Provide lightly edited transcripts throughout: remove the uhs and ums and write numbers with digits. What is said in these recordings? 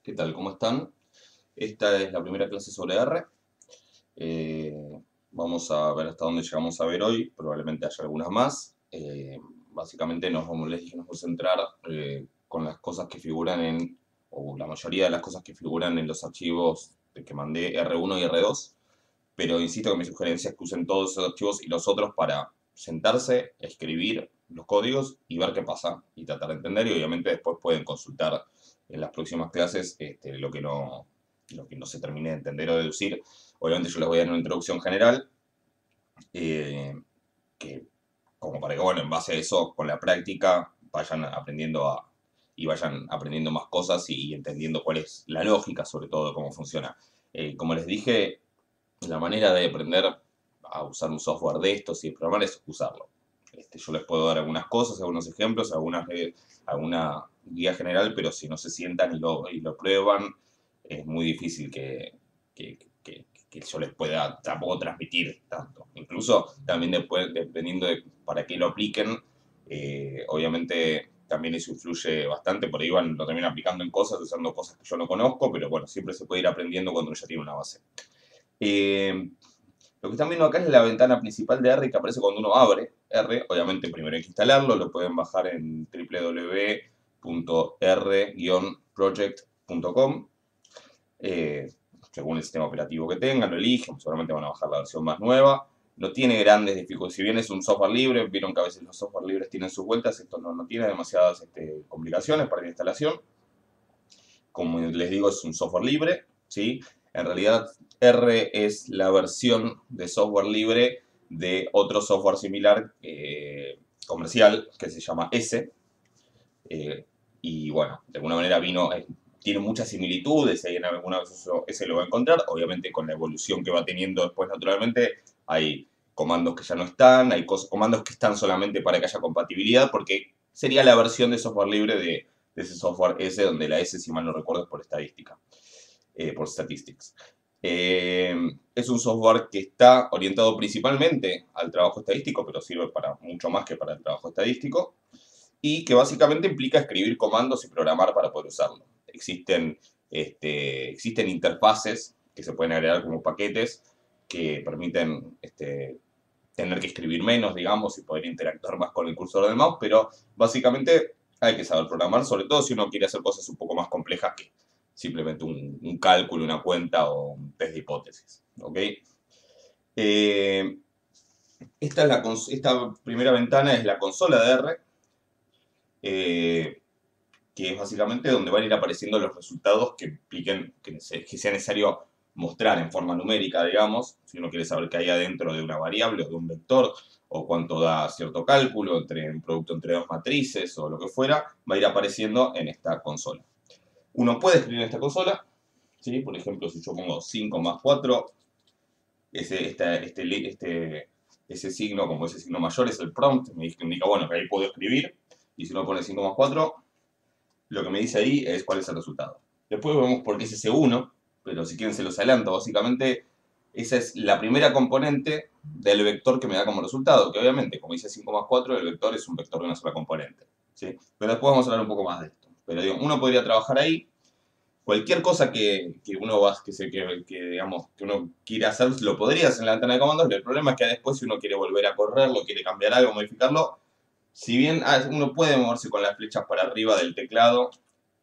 ¿Qué tal? ¿Cómo están? Esta es la primera clase sobre R. Eh, Vamos a ver hasta dónde llegamos a ver hoy. Probablemente haya algunas más. Básicamente como les dije, nos vamos a centrar con las cosas que figuran o la mayoría de las cosas que figuran en los archivos que mandé R1 y R2. Pero insisto que mi sugerencia es que usen todos esos archivos y los otros para sentarse, escribir los códigos y ver qué pasa y tratar de entender. Y obviamente después pueden consultar en las próximas clases lo que no se termine de entender o deducir. Obviamente yo les voy a dar una introducción general, eh, que como para que, bueno, en base a eso, con la práctica, y vayan aprendiendo más cosas y entendiendo cuál es la lógica, sobre todo, de cómo funciona. Como les dije, la manera de aprender a usar un software de estos y de programar es usarlo. Yo les puedo dar algunas cosas, algunos ejemplos, alguna guía general, pero si no se sientan y lo prueban, es muy difícil que yo les pueda tampoco transmitir tanto. Incluso también dependiendo de para qué lo apliquen, obviamente también eso influye bastante, por ahí lo terminan aplicando en cosas, usando cosas que yo no conozco, pero bueno, siempre se puede ir aprendiendo cuando uno ya tiene una base. Lo que están viendo acá es la ventana principal de R que aparece cuando uno abre R. Obviamente primero hay que instalarlo, lo pueden bajar en www.r-project.com. Según el sistema operativo que tengan, lo eligen, seguramente van a bajar la versión más nueva. No tiene grandes dificultades, si bien es un software libre, vieron que a veces los software libres tienen sus vueltas, esto no tiene demasiadas complicaciones para la instalación. Como les digo, es un software libre, ¿sí? En realidad, R es la versión de software libre de otro software similar comercial que se llama S. Y bueno, de alguna manera tiene muchas similitudes, y en alguna vez ese lo va a encontrar. Obviamente, con la evolución que va teniendo después, naturalmente, hay comandos que ya no están, hay comandos que están solamente para que haya compatibilidad, porque sería la versión de software libre de ese software S, donde la S, si mal no recuerdo, es por estadística, por statistics. Es un software que está orientado principalmente al trabajo estadístico, pero sirve para mucho más que para el trabajo estadístico, y que básicamente implica escribir comandos y programar para poder usarlo. Existen interfaces que se pueden agregar como paquetes que permiten tener que escribir menos, digamos, y poder interactuar más con el cursor del mouse, pero básicamente hay que saber programar, sobre todo si uno quiere hacer cosas un poco más complejas que simplemente un cálculo, una cuenta o un test de hipótesis. ¿Ok? Eh, esta primera ventana es la consola de R, eh, que es básicamente donde van a ir apareciendo los resultados que impliquen que sea necesario mostrar en forma numérica, digamos, si uno quiere saber qué hay adentro de una variable o de un vector, o cuánto da cierto cálculo entre un producto entre dos matrices o lo que fuera, va a ir apareciendo en esta consola. Uno puede escribir en esta consola, ¿sí? Por ejemplo, si yo pongo 5 más 4, ese signo, como ese signo mayor, es el prompt, me indica, bueno, que ahí puedo escribir, y si uno pone 5 más 4, lo que me dice ahí es cuál es el resultado. Después vemos por qué es ese 1, pero si quieren se los adelanto. Básicamente, esa es la primera componente del vector que me da como resultado, que obviamente, como dice 5 más 4, el vector es un vector de una sola componente, ¿sí? Pero después vamos a hablar un poco más de esto. Pero digo, uno podría trabajar ahí. Cualquier cosa que uno va, digamos, que uno quiera hacer, lo podría hacer en la ventana de comandos. El problema es que después, si uno quiere volver a correrlo, quiere cambiar algo, modificarlo, si bien uno puede moverse con las flechas para arriba del teclado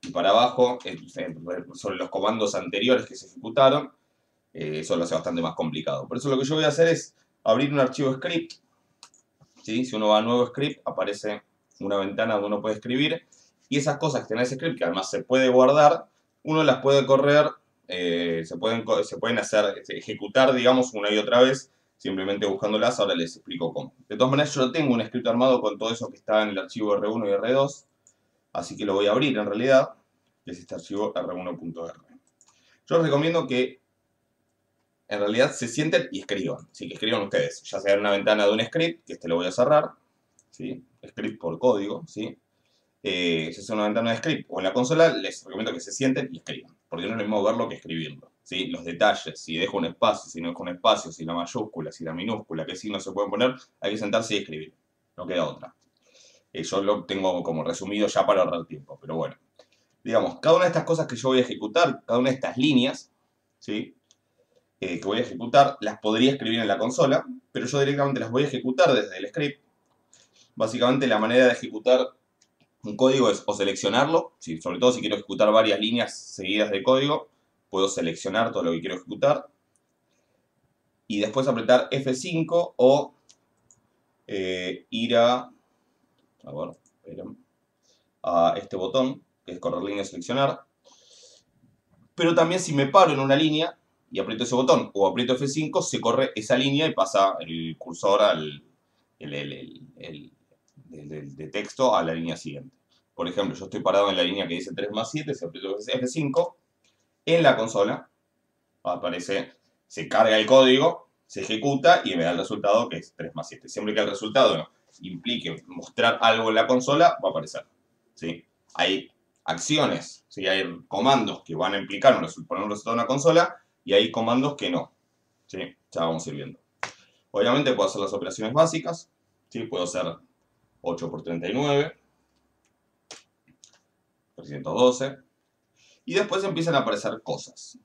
y para abajo, sobre los comandos anteriores que se ejecutaron, eso lo hace bastante más complicado. Por eso lo que yo voy a hacer es abrir un archivo script, ¿sí? Si uno va a nuevo script, aparece una ventana donde uno puede escribir, y esas cosas que tiene ese script, que además se puede guardar, uno las puede correr, se pueden ejecutar, digamos, una y otra vez, simplemente buscándolas. Ahora les explico cómo. De todas maneras, yo tengo un script armado con todo eso que está en el archivo R1 y R2, así que lo voy a abrir en realidad, que es este archivo r1.r. Yo les recomiendo que en realidad se sienten y escriban, sí, que escriban ustedes, ya sea en una ventana de un script, que lo voy a cerrar, ¿sí? Script por código, ¿sí? Si es una ventana de script o en la consola, les recomiendo que se sienten y escriban, porque no es lo mismo verlo que escribirlo, ¿sí? Los detalles, si dejo un espacio, si no dejo un espacio, si la mayúscula, si la minúscula, qué signos se pueden poner, hay que sentarse y escribir, no queda otra. Yo lo tengo como resumido ya para ahorrar tiempo, pero bueno. digamos, cada una de estas cosas que yo voy a ejecutar, cada una de estas líneas, ¿sí? Que voy a ejecutar, las podría escribir en la consola, pero yo directamente las voy a ejecutar desde el script. Básicamente la manera de ejecutar un código es o seleccionarlo, sobre todo si quiero ejecutar varias líneas seguidas de código, puedo seleccionar todo lo que quiero ejecutar y después apretar F5 o ir ver, esperen, a este botón, que es correr línea y seleccionar. Pero también si me paro en una línea y aprieto ese botón o aprieto F5, se corre esa línea y pasa el cursor de texto a la línea siguiente. Por ejemplo, yo estoy parado en la línea que dice 3 más 7, si aprieto F5, en la consola aparece, se carga el código, se ejecuta y me da el resultado que es 3 más 7. Siempre que el resultado implique mostrar algo en la consola, va a aparecer. ¿Sí? Hay acciones, ¿sí? Hay comandos que van a implicar poner un resultado en una consola y hay comandos que no. ¿Sí? Ya vamos a ir viendo. Obviamente puedo hacer las operaciones básicas. ¿Sí? Puedo hacer 8 por 39, 312. Y después empiezan a aparecer cosas.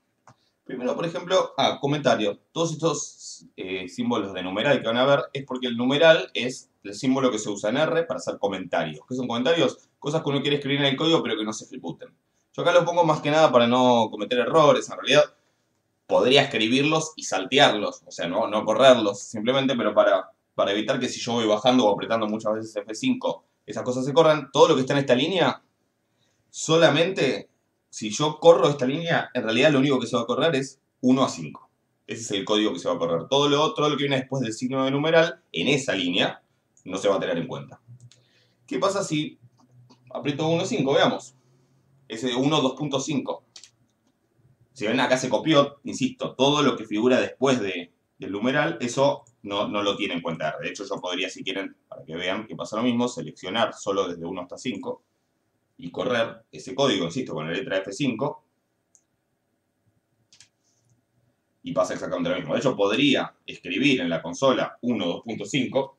Primero, por ejemplo, comentario. Todos estos símbolos de numeral que van a ver es porque el numeral es el símbolo que se usa en R para hacer comentarios. ¿Qué son comentarios? Cosas que uno quiere escribir en el código pero que no se ejecuten. Yo acá lo pongo más que nada para no cometer errores. En realidad, podría escribirlos y saltearlos. O sea, no correrlos simplemente, pero para evitar que si yo voy bajando o apretando muchas veces F5, esas cosas se corran. Todo lo que está en esta línea, solamente si yo corro esta línea, en realidad lo único que se va a correr es 1 a 5. Ese es el código que se va a correr. Todo lo otro, lo que viene después del signo de numeral, en esa línea, no se va a tener en cuenta. ¿Qué pasa si aprieto 1, 5? Veamos. Ese 1, 2.5. Si ven, acá se copió, insisto, todo lo que figura después del numeral, eso no lo tiene en cuenta. De hecho, yo podría, si quieren, para que vean que pasa lo mismo, seleccionar solo desde 1 hasta 5 y correr ese código, insisto, con la letra F5 y pasa exactamente lo mismo. De hecho, podría escribir en la consola 1, 2.5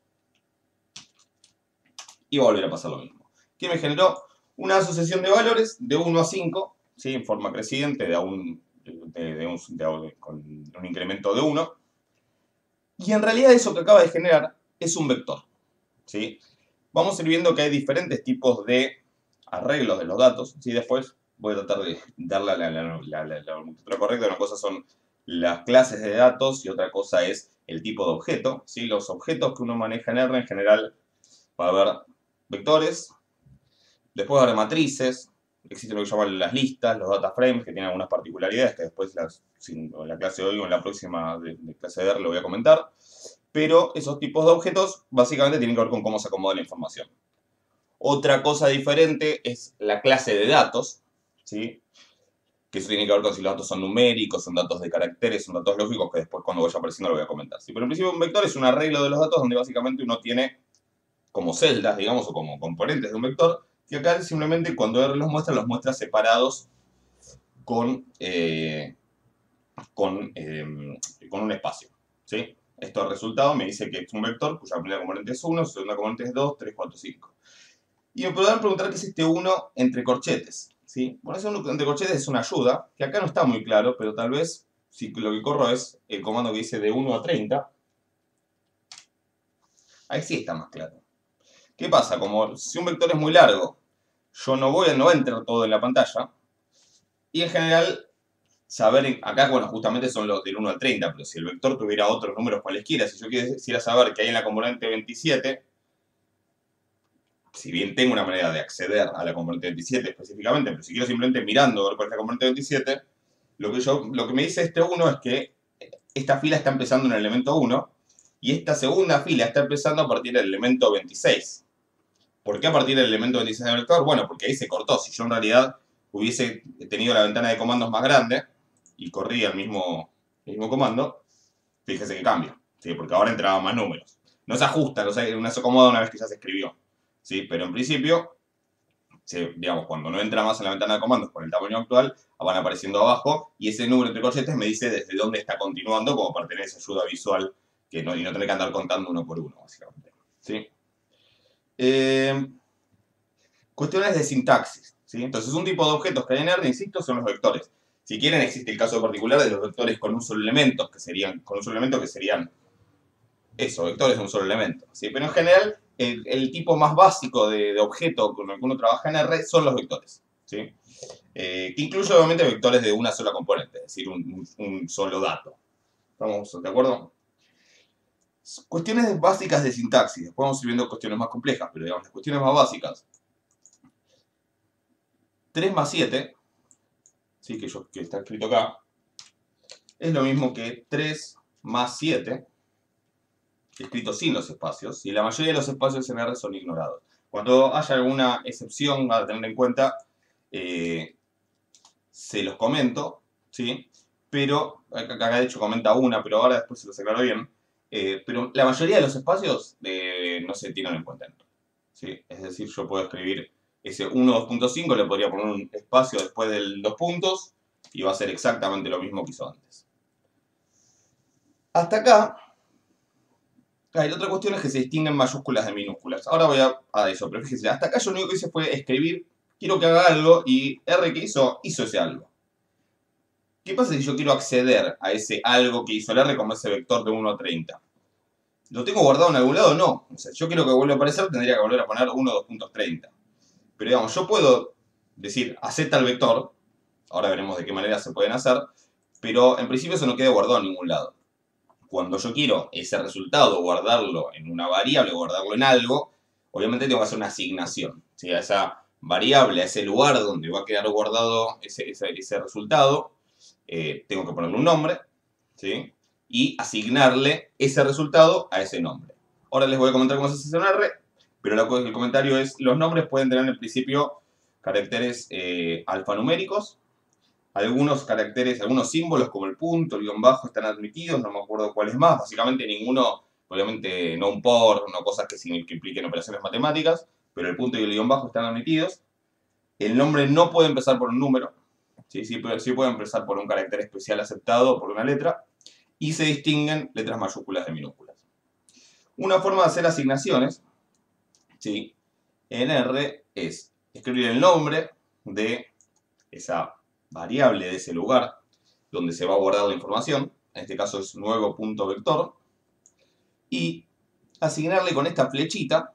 y va a volver a pasar lo mismo. ¿Qué me generó? Una asociación de valores de 1 a 5, ¿sí? En forma creciente, con un incremento de 1. Y en realidad eso que acaba de generar es un vector. ¿Sí? Vamos a ir viendo que hay diferentes tipos de arreglos de los datos. ¿Sí? Después voy a tratar de darle la nomenclatura correcta. Una cosa son las clases de datos y otra cosa es el tipo de objeto. ¿Sí? Los objetos que uno maneja en R en general va a haber vectores, después va a haber matrices, existe lo que llaman las listas, los data frames, que tienen algunas particularidades que después en la clase de hoy o en la próxima de clase de R lo voy a comentar. Pero esos tipos de objetos básicamente tienen que ver con cómo se acomoda la información. Otra cosa diferente es la clase de datos, ¿sí? Que eso tiene que ver con si los datos son numéricos, son datos de caracteres, son datos lógicos, que después cuando vaya apareciendo lo voy a comentar. ¿Sí? Pero en principio un vector es un arreglo de los datos donde básicamente uno tiene como celdas, digamos, o como componentes de un vector, que acá simplemente cuando R los muestra separados con un espacio, ¿sí? Esto resultado me dice que es un vector cuya primera componente es 1, su segunda componente es 2, 3, 4, 5. Y me podrán preguntar qué es este 1 entre corchetes, ¿sí? Bueno, ese 1 entre corchetes es una ayuda, que acá no está muy claro, pero tal vez, si lo que corro es el comando que dice de 1 a 30, ahí sí está más claro. ¿Qué pasa? Como si un vector es muy largo, yo no voy a entrar todo en la pantalla, y en general saber, acá, bueno, justamente son los del 1 al 30, pero si el vector tuviera otros números cualesquiera, si yo quisiera saber qué hay en la componente 27, si bien tengo una manera de acceder a la componente 27 específicamente, pero si quiero simplemente mirando ver cuál es la componente 27, lo que me dice este 1 es que esta fila está empezando en el elemento 1 y esta segunda fila está empezando a partir del elemento 26. ¿Por qué a partir del elemento 26 del vector? Bueno, porque ahí se cortó. Si yo en realidad hubiese tenido la ventana de comandos más grande y corría el mismo comando, fíjese que cambia, ¿sí? Porque ahora entraban más números. No se ajusta, no se acomoda una vez que ya se escribió, ¿sí? Pero en principio, digamos, cuando no entra más en la ventana de comandos con el tamaño actual, van apareciendo abajo y ese número entre corchetes me dice desde dónde está continuando como para tener esa ayuda visual y no tener que andar contando uno por uno, básicamente. ¿Sí? Cuestiones de sintaxis. ¿sí? Entonces, un tipo de objetos que hay en R, insisto, son los vectores. Si quieren, existe el caso particular de los vectores con un solo elemento, que serían eso, vectores de un solo elemento, ¿sí? Pero en general, el tipo más básico de objeto con el que uno trabaja en R son los vectores, ¿sí? Que incluye obviamente vectores de una sola componente, es decir, un solo dato. ¿Estamos de acuerdo? Cuestiones básicas de sintaxis, después vamos a ir viendo cuestiones más complejas, pero digamos, las cuestiones más básicas. 3 más 7, ¿sí? que está escrito acá, es lo mismo que 3 más 7, escrito sin los espacios, y la mayoría de los espacios en R son ignorados. Cuando haya alguna excepción a tener en cuenta, se los comento, ¿sí? Pero, acá de hecho comenta una, pero ahora después se los aclaro bien. Pero la mayoría de los espacios no se tienen en cuenta, ¿sí? Es decir, yo puedo escribir ese 1, 2.5, le podría poner un espacio después del 2 puntos, y va a ser exactamente lo mismo que hizo antes. Hasta acá, la otra cuestión es que se distinguen mayúsculas de minúsculas. Ahora voy a eso, pero fíjense, hasta acá yo lo único que hice fue escribir, quiero que haga algo, y R que hizo ese algo. ¿Qué pasa si yo quiero acceder a ese algo que hizo el R como ese vector de 1 a 30? ¿Lo tengo guardado en algún lado? No. O sea, si yo quiero que vuelva a aparecer, tendría que volver a poner 1, 2.30. Pero digamos, yo puedo decir, acepta el vector, ahora veremos de qué manera se pueden hacer, pero en principio eso no queda guardado en ningún lado. Cuando yo quiero ese resultado, guardarlo en una variable, guardarlo en algo, obviamente tengo que hacer una asignación, ¿sí? A esa variable, a ese lugar donde va a quedar guardado ese resultado, tengo que ponerle un nombre, ¿sí? Y asignarle ese resultado a ese nombre. Ahora les voy a comentar cómo se hace en R, pero el comentario es, los nombres pueden tener en principio caracteres alfanuméricos, algunos caracteres, algunos símbolos como el punto, el guión bajo están admitidos, no me acuerdo cuáles más, básicamente ninguno, obviamente no un por, no cosas que impliquen operaciones matemáticas, pero el punto y el guión bajo están admitidos. El nombre no puede empezar por un número, sí puede empezar por un carácter especial aceptado o por una letra, y se distinguen letras mayúsculas de minúsculas. Una forma de hacer asignaciones, ¿sí? En R es escribir el nombre de esa variable, de ese lugar donde se va a guardar la información, en este caso es nuevo punto vector, y asignarle con esta flechita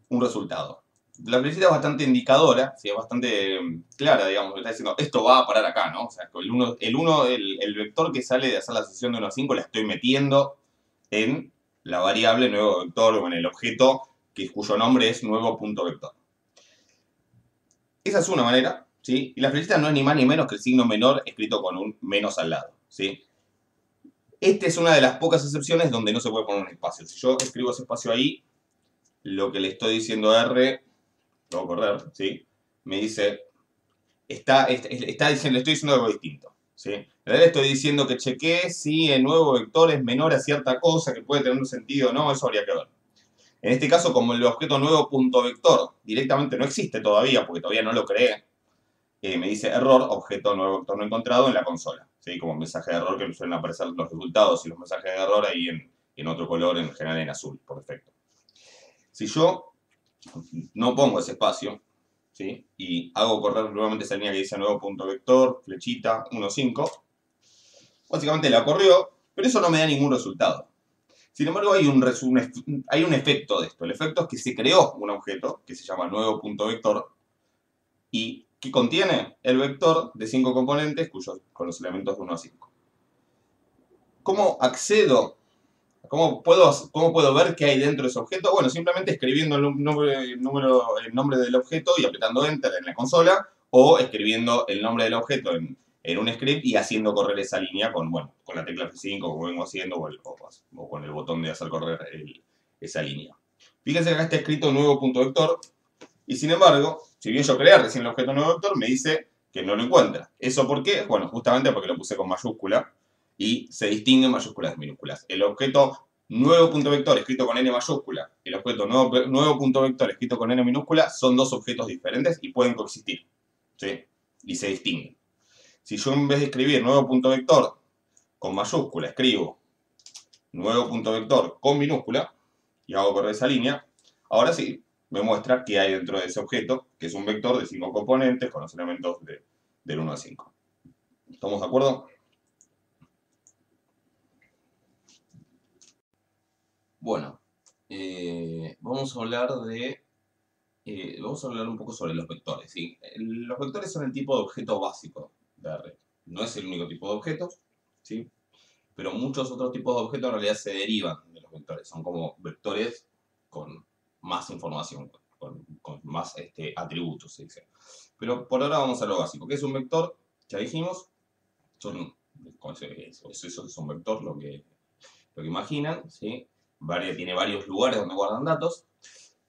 un resultado. La flechita es bastante indicadora, ¿sí? Es bastante clara, digamos, está diciendo, esto va a parar acá, ¿no? O sea, el vector que sale de hacer la sesión de 1 a 5 la estoy metiendo en la variable nuevo vector o en el objeto cuyo nombre es nuevo punto vector. Esa es una manera, ¿sí? Y la flechita no es ni más ni menos que el signo menor escrito con un menos al lado, ¿sí? Esta es una de las pocas excepciones donde no se puede poner un espacio. Si yo escribo ese espacio ahí, lo que le estoy diciendo a R, lo voy a correr, ¿sí? Me dice, le estoy diciendo algo distinto, ¿sí? En realidad estoy diciendo que chequee si el nuevo vector es menor a cierta cosa, que puede tener un sentido o no, eso habría que ver. En este caso, como el objeto nuevo punto vector directamente no existe todavía, porque todavía no lo creé, me dice error, objeto nuevo vector no encontrado en la consola, ¿sí? Como mensaje de error que suelen aparecer los resultados y los mensajes de error ahí en otro color, en general en azul, por defecto. Si yo no pongo ese espacio, ¿sí? Y hago correr nuevamente esa línea que dice nuevo punto vector, flechita, 1, 5, básicamente la corrió, pero eso no me da ningún resultado. Sin embargo, hay un efecto de esto. El efecto es que se creó un objeto que se llama nuevo punto vector y que contiene el vector de 5 componentes con los elementos de 1 a 5. ¿Cómo accedo? ¿Cómo puedo ver qué hay dentro de ese objeto? Bueno, simplemente escribiendo el nombre del objeto y apretando Enter en la consola, o escribiendo el nombre del objeto en un script y haciendo correr esa línea con la tecla F5, como vengo haciendo, o con el botón de hacer correr esa línea. Fíjense que acá está escrito nuevo punto vector, y sin embargo, si bien yo creé recién el objeto nuevo vector, me dice que no lo encuentra. ¿Eso por qué? Bueno, justamente porque lo puse con mayúscula y se distinguen mayúsculas de minúsculas. El objeto nuevo punto vector escrito con N mayúscula y el objeto nuevo punto vector escrito con N minúscula son dos objetos diferentes y pueden coexistir, ¿sí? Y se distinguen. Si yo en vez de escribir nuevo punto vector con mayúscula escribo nuevo punto vector con minúscula y hago correr esa línea, ahora sí me muestra qué hay dentro de ese objeto que es un vector de 5 componentes con los elementos del 1 al 5. ¿Estamos de acuerdo? Bueno, vamos a hablar un poco sobre los vectores, ¿sí? Los vectores son el tipo de objeto básico de R. No es el único tipo de objeto, ¿sí? Pero muchos otros tipos de objetos en realidad se derivan de los vectores. Son como vectores con más información, con más atributos, se dice. Pero por ahora vamos a lo básico. ¿Qué es un vector? Ya dijimos, eso es un vector, lo que imaginan, ¿sí? Tiene varios lugares donde guardan datos.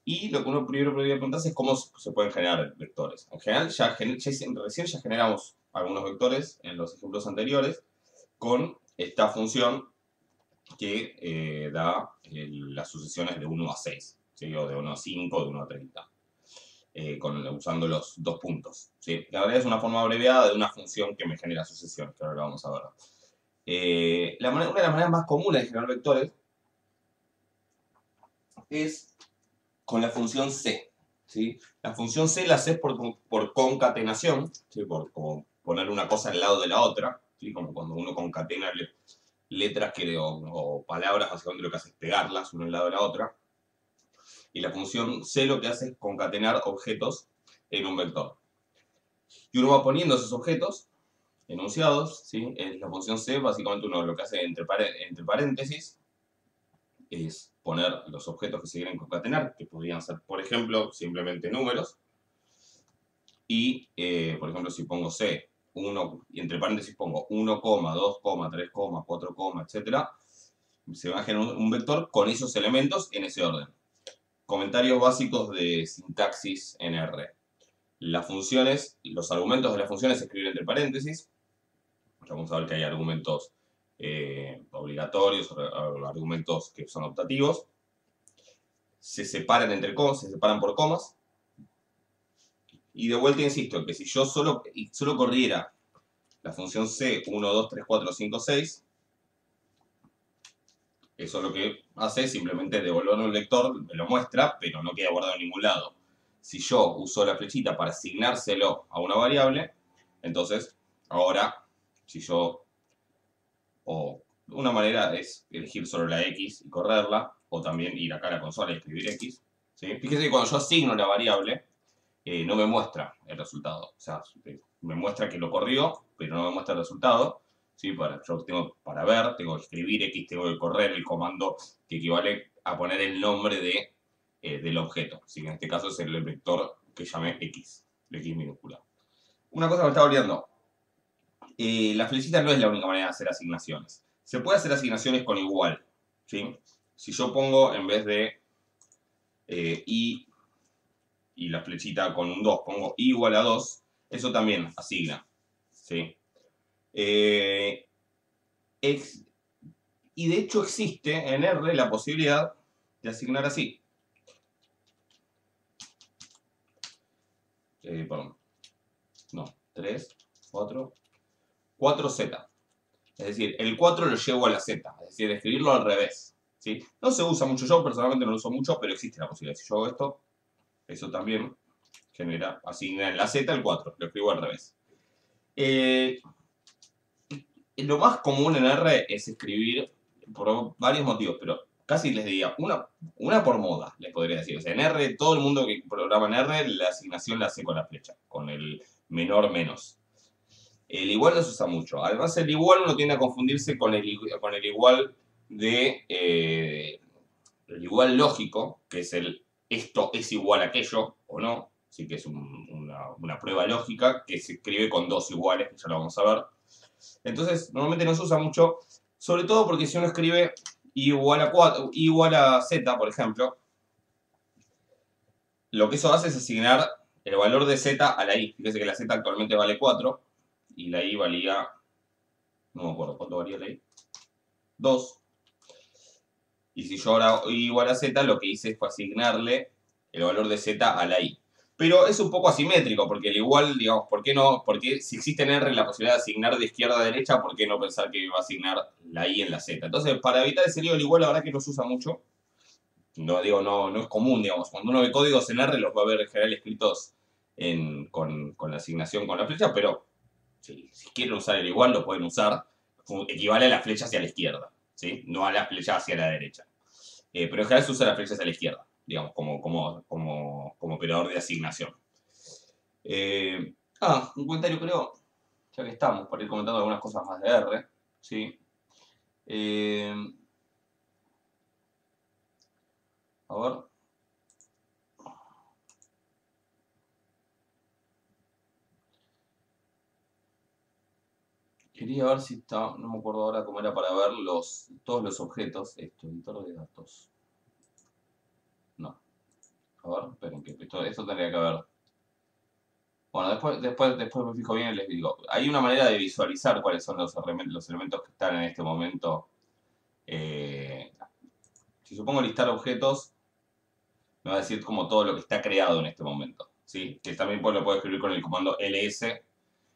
Y lo que uno primero podría preguntarse es cómo se pueden generar vectores. En general, recién ya generamos algunos vectores en los ejemplos anteriores con esta función que da las sucesiones de 1 a 6, ¿sí? O de 1 a 5, de 1 a 30, usando los dos puntos, ¿sí? La verdad es una forma abreviada de una función que me genera sucesiones, que ahora lo vamos a ver. Una de las maneras más comunes de generar vectores es con la función C, ¿sí? La función C la haces por concatenación, ¿sí? Por poner una cosa al lado de la otra, ¿sí? Como cuando uno concatena letras o palabras, básicamente lo que hace es pegarlas una al lado de la otra. Y la función C lo que hace es concatenar objetos en un vector. Y uno va poniendo esos objetos enunciados, ¿sí? La función C, básicamente uno lo que hace entre paréntesis es poner los objetos que se quieren concatenar, que podrían ser, por ejemplo, simplemente números. Y, por ejemplo, si pongo C, 1, y entre paréntesis pongo 1, 2, 3, 4, etc., se va a generar un vector con esos elementos en ese orden. Comentarios básicos de sintaxis en R. Las funciones, los argumentos de las funciones se escriben entre paréntesis. Vamos a ver que hay argumentos obligatorios o argumentos que son optativos. Se separan por comas. Y de vuelta insisto que si yo solo corriera la función C 1, 2, 3, 4, 5, 6, eso lo que hace es simplemente devolverme un lector, me lo muestra, pero no queda guardado en ningún lado. Si yo uso la flechita para asignárselo a una variable, entonces ahora, si yo, o una manera es elegir solo la X y correrla, o también ir acá a la consola y escribir X, ¿sí? Fíjese que cuando yo asigno la variable, no me muestra el resultado. O sea, me muestra que lo corrió, pero no me muestra el resultado. ¿Sí? Para ver, tengo que escribir X, tengo que correr el comando que equivale a poner el nombre del objeto. Así que en este caso es el vector que llamé X, de X minúscula. Una cosa que me estaba olvidando. La flechita no es la única manera de hacer asignaciones. Se puede hacer asignaciones con igual, ¿sí? Si yo pongo en vez de y la flechita con un 2, pongo i igual a 2, eso también asigna, ¿sí? Y de hecho existe en R la posibilidad de asignar así. Perdón. No, 3, 4, 4Z. Es decir, el 4 lo llevo a la Z, es decir, escribirlo al revés, ¿sí? No se usa mucho, yo personalmente no lo uso mucho, pero existe la posibilidad. Si yo hago esto, eso también asigna en la Z el 4, lo escribo al revés. Lo más común en R es escribir por varios motivos, pero casi les diría, una por moda, les podría decir. O sea, en R, todo el mundo que programa en R, la asignación la hace con la flecha, con el menor menos. El igual no se usa mucho. Además, el igual uno tiende a confundirse con el igual el igual lógico, que es esto es igual a aquello, o no. Así que es una prueba lógica que se escribe con dos iguales, que ya lo vamos a ver. Entonces, normalmente no se usa mucho, sobre todo porque si uno escribe i igual a z, por ejemplo, lo que eso hace es asignar el valor de z a la i. Fíjese que la z actualmente vale 4 y la i valía, no me acuerdo, ¿cuánto valía la i? 2. Y si yo ahora i igual a z, lo que hice fue asignarle el valor de z a la i. Pero es un poco asimétrico, porque el igual, digamos, ¿por qué no? Porque si existe en R la posibilidad de asignar de izquierda a derecha, ¿por qué no pensar que va a asignar la i en la z? Entonces, para evitar ese lío, el igual la verdad que no se usa mucho. No es común, digamos. Cuando uno ve códigos en R, los va a ver en general escritos con la asignación con la flecha, pero si quieren usar el igual lo pueden usar. Equivale a la flecha hacia la izquierda, ¿sí? No a la flecha hacia la derecha. Pero en general se usa la flecha hacia la izquierda, digamos, como operador de asignación. Un comentario creo, ya que estamos, por ir comentando algunas cosas más de R, ¿sí? A ver. Quería ver si está, no me acuerdo ahora cómo era para ver todos los objetos. Esto, editor de datos. No. A ver, esperen, que esto tendría que ver. Bueno, después me fijo bien y les digo. Hay una manera de visualizar cuáles son los elementos que están en este momento. Si supongo listar objetos, me va a decir como todo lo que está creado en este momento. ¿Sí? Que también lo puedo escribir con el comando ls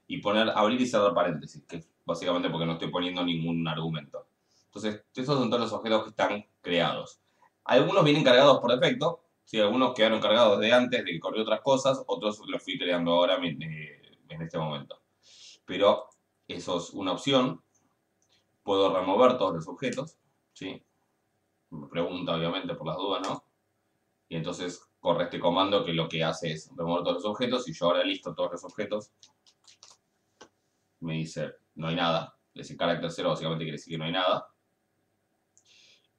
y poner abrir y cerrar paréntesis, que es básicamente porque no estoy poniendo ningún argumento. Entonces, esos son todos los objetos que están creados. Algunos vienen cargados por defecto, ¿sí? Algunos quedaron cargados de antes de que corrió otras cosas, otros los fui creando ahora en este momento. Pero eso es una opción. Puedo remover todos los objetos, ¿sí? Me pregunta obviamente por las dudas, ¿no? Y entonces corre este comando que lo que hace es remover todos los objetos y yo ahora listo todos los objetos. Me dice no hay nada. Ese carácter 0 básicamente quiere decir que no hay nada.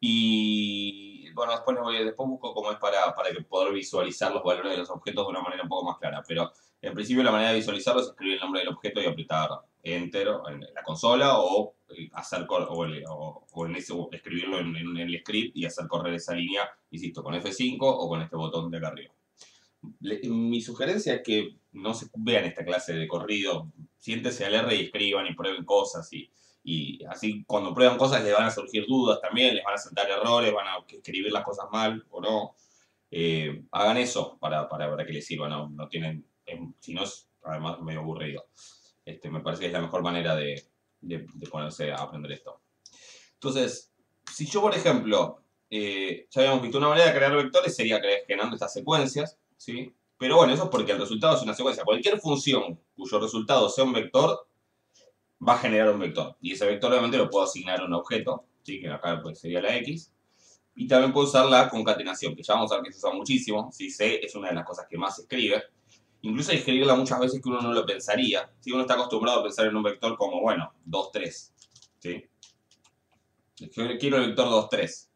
Y bueno, después busco cómo es para que poder visualizar los valores de los objetos de una manera un poco más clara. Pero en principio la manera de visualizarlo es escribir el nombre del objeto y apretar Enter en la consola o escribirlo en el script y hacer correr esa línea, insisto, con F5 o con este botón de acá arriba. Mi sugerencia es que no se vean esta clase de corrido. Siéntese al R y escriban y prueben cosas. Y así cuando prueban cosas les van a surgir dudas también, les van a saltar errores, van a escribir las cosas mal o no. Hagan eso para que les sirva. No tienen, si no es además medio aburrido. Me parece que es la mejor manera de ponerse a aprender esto. Entonces, si yo, por ejemplo, ya habíamos visto una manera de crear vectores sería generando estas secuencias, ¿sí? Pero bueno, eso es porque el resultado es una secuencia. Cualquier función cuyo resultado sea un vector va a generar un vector. Y ese vector obviamente lo puedo asignar a un objeto, ¿sí? Que acá pues, sería la X. Y también puedo usar la concatenación, que ya vamos a ver que se usa muchísimo. ¿Sí? C es una de las cosas que más se escribe. Incluso hay que escribirla muchas veces que uno no lo pensaría. ¿Sí? Uno está acostumbrado a pensar en un vector como, bueno, 2, 3. ¿Sí? Quiero el vector 2, 3.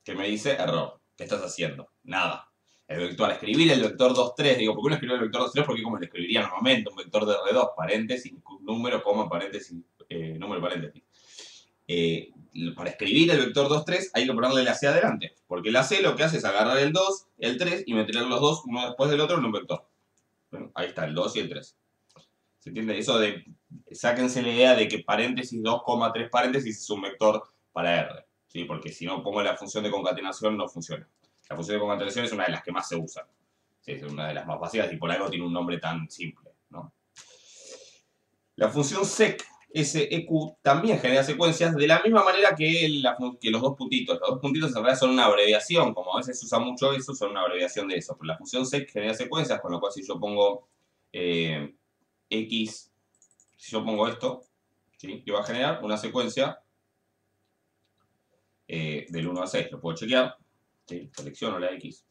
Que me dice error. ¿Qué estás haciendo? Nada. Al escribir el vector 2, 3, digo, ¿por qué uno escribió el vector 2, 3? Porque como lo escribiría normalmente, un vector de R2, paréntesis, número, coma, paréntesis, número, paréntesis. Para escribir el vector 2, 3 hay que ponerle la C adelante. Porque la C lo que hace es agarrar el 2, el 3 y meter los dos uno después del otro en un vector. Bueno, ahí está, el 2 y el 3. ¿Se entiende? Eso de, sáquense la idea de que paréntesis 2, 3 paréntesis es un vector para R. ¿Sí? Porque si no pongo la función de concatenación no funciona. La función de concatenación es una de las que más se usan. ¿Sí? Es una de las más básicas y por algo tiene un nombre tan simple, ¿no? La función sec, SEQ, también genera secuencias de la misma manera que los dos puntitos. Los dos puntitos en realidad son una abreviación, como a veces se usa mucho eso, son una abreviación de eso. Pero la función sec genera secuencias, con lo cual si yo pongo X, si yo pongo esto, ¿sí? Que va a generar una secuencia del 1 al 6. Lo puedo chequear. ¿Sí? Selecciono la X.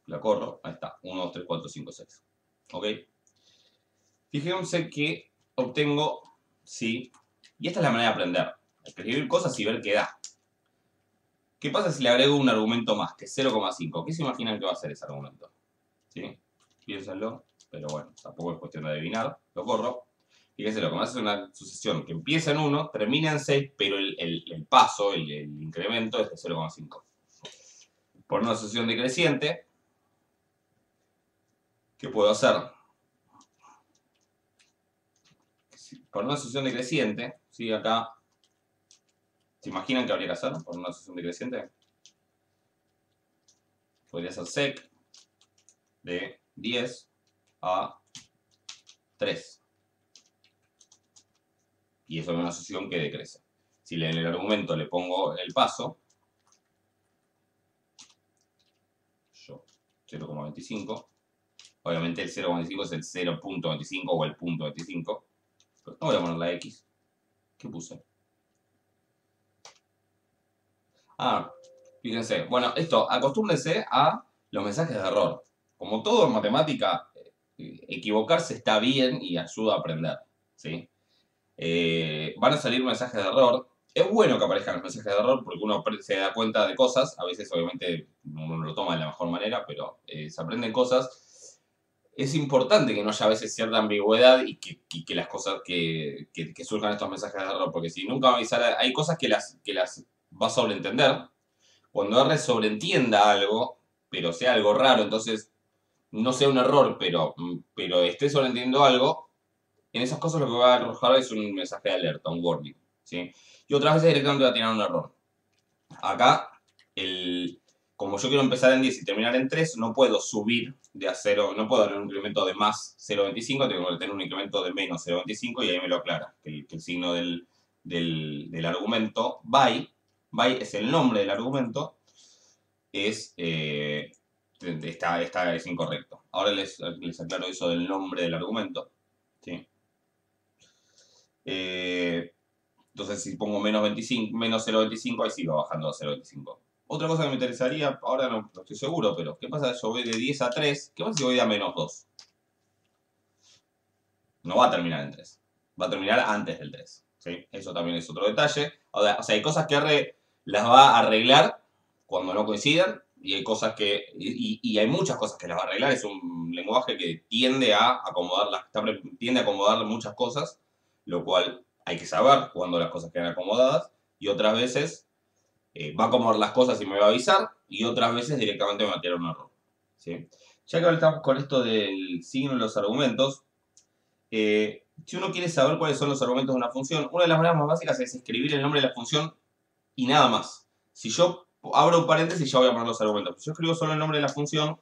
La corro. Ahí está. 1, 2, 3, 4, 5, 6. ¿Ok? Fíjense que obtengo, sí. Y esta es la manera de aprender. Escribir cosas y ver qué da. ¿Qué pasa si le agrego un argumento más, que es 0,5? ¿Qué se imaginan que va a ser ese argumento? ¿Sí? Piénsenlo. Pero bueno, tampoco es cuestión de adivinar. Lo corro. Fíjense, lo que más es una sucesión que empieza en 1, termina en 6, pero el paso, el incremento es de 0,5. Por una sucesión decreciente, ¿qué puedo hacer? Por una sucesión decreciente, ¿sí? Acá, ¿se imaginan qué habría que hacer por una sucesión decreciente? Podría ser sec de 10 a 3. Y eso es una sucesión que decrece. Si en el argumento le pongo el paso, yo 0,25, Obviamente el 0,25 es el 0.25 o el punto 25. Pero no voy a poner la X. ¿Qué puse? Ah, fíjense. Bueno, esto, acostúmbrense a los mensajes de error. Como todo en matemática, equivocarse está bien y ayuda a aprender. ¿Sí? Van a salir mensajes de error. Es bueno que aparezcan los mensajes de error porque uno se da cuenta de cosas. A veces, obviamente, uno lo toma de la mejor manera, pero se aprenden cosas. Es importante que no haya a veces cierta ambigüedad y que las cosas que surjan estos mensajes de error, porque si nunca avisar, hay cosas que las va a sobreentender. Cuando R sobreentienda algo, pero sea algo raro, entonces no sea un error, pero esté sobreentendiendo algo, en esas cosas lo que va a arrojar es un mensaje de alerta, un warning. ¿Sí? Y otras veces directamente va a tener un error. Acá, como yo quiero empezar en 10 y terminar en 3, no puedo subir de a 0, no puedo tener un incremento de más 0,25, tengo que tener un incremento de menos 0,25 y ahí me lo aclara, que el signo del argumento by es el nombre del argumento, es incorrecto. Ahora les aclaro eso del nombre del argumento. ¿Sí? Entonces, si pongo menos 25, menos 0,25, ahí sí va bajando a 0,25. Otra cosa que me interesaría, ahora no estoy seguro, pero ¿qué pasa si yo voy de 10 a 3? ¿Qué pasa si voy a menos 2? No va a terminar en 3. Va a terminar antes del 3. ¿Sí? Eso también es otro detalle. O sea, hay cosas que R las va a arreglar cuando no coincidan. Y hay cosas que. Y hay muchas cosas que las va a arreglar. Es un lenguaje que tiende a acomodar muchas cosas. Lo cual hay que saber cuando las cosas quedan acomodadas. Y otras veces va a acomodar las cosas y me va a avisar. Y otras veces directamente me va a tirar un error. ¿Sí? Ya que ahora estamos con esto del signo y los argumentos. Si uno quiere saber cuáles son los argumentos de una función, una de las maneras más básicas es escribir el nombre de la función y nada más. Si yo abro un paréntesis, ya voy a poner los argumentos. Si yo escribo solo el nombre de la función,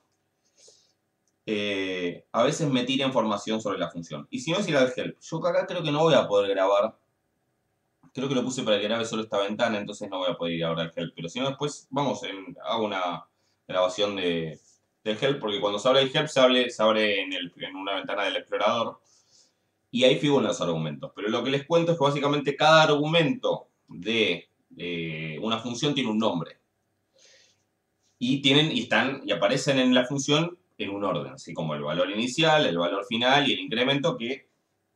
a veces me tira información sobre la función. Y si no es ir al help, yo acá creo que no voy a poder grabar. Creo que lo puse para que grabe solo esta ventana, entonces no voy a poder ir ahora al help. Pero si no, después hago una grabación del help, porque cuando se abre el help se abre en una ventana del explorador. Y ahí figuran los argumentos. Pero lo que les cuento es que básicamente cada argumento de una función tiene un nombre. Y aparecen en la función en un orden, así como el valor inicial, el valor final y el incremento, que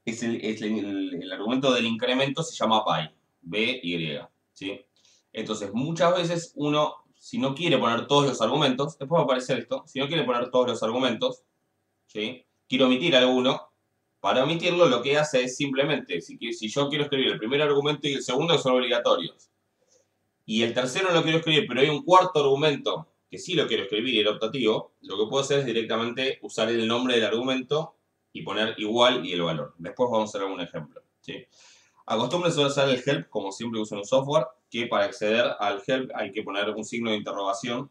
es el argumento del incremento se llama by, by, ¿sí? Entonces, muchas veces uno, si no quiere poner todos los argumentos, después va a aparecer esto, si no quiere poner todos los argumentos, ¿sí? Quiero omitir alguno. Para omitirlo, lo que hace es simplemente, si yo quiero escribir el primer argumento y el segundo son obligatorios, y el tercero no lo quiero escribir, pero hay un cuarto argumento que sí lo quiero escribir y el optativo, lo que puedo hacer es directamente usar el nombre del argumento y poner igual y el valor. Después vamos a hacer algún ejemplo. ¿Sí? Acostúmbrense a usar el help, como siempre uso en un software, que para acceder al help hay que poner un signo de interrogación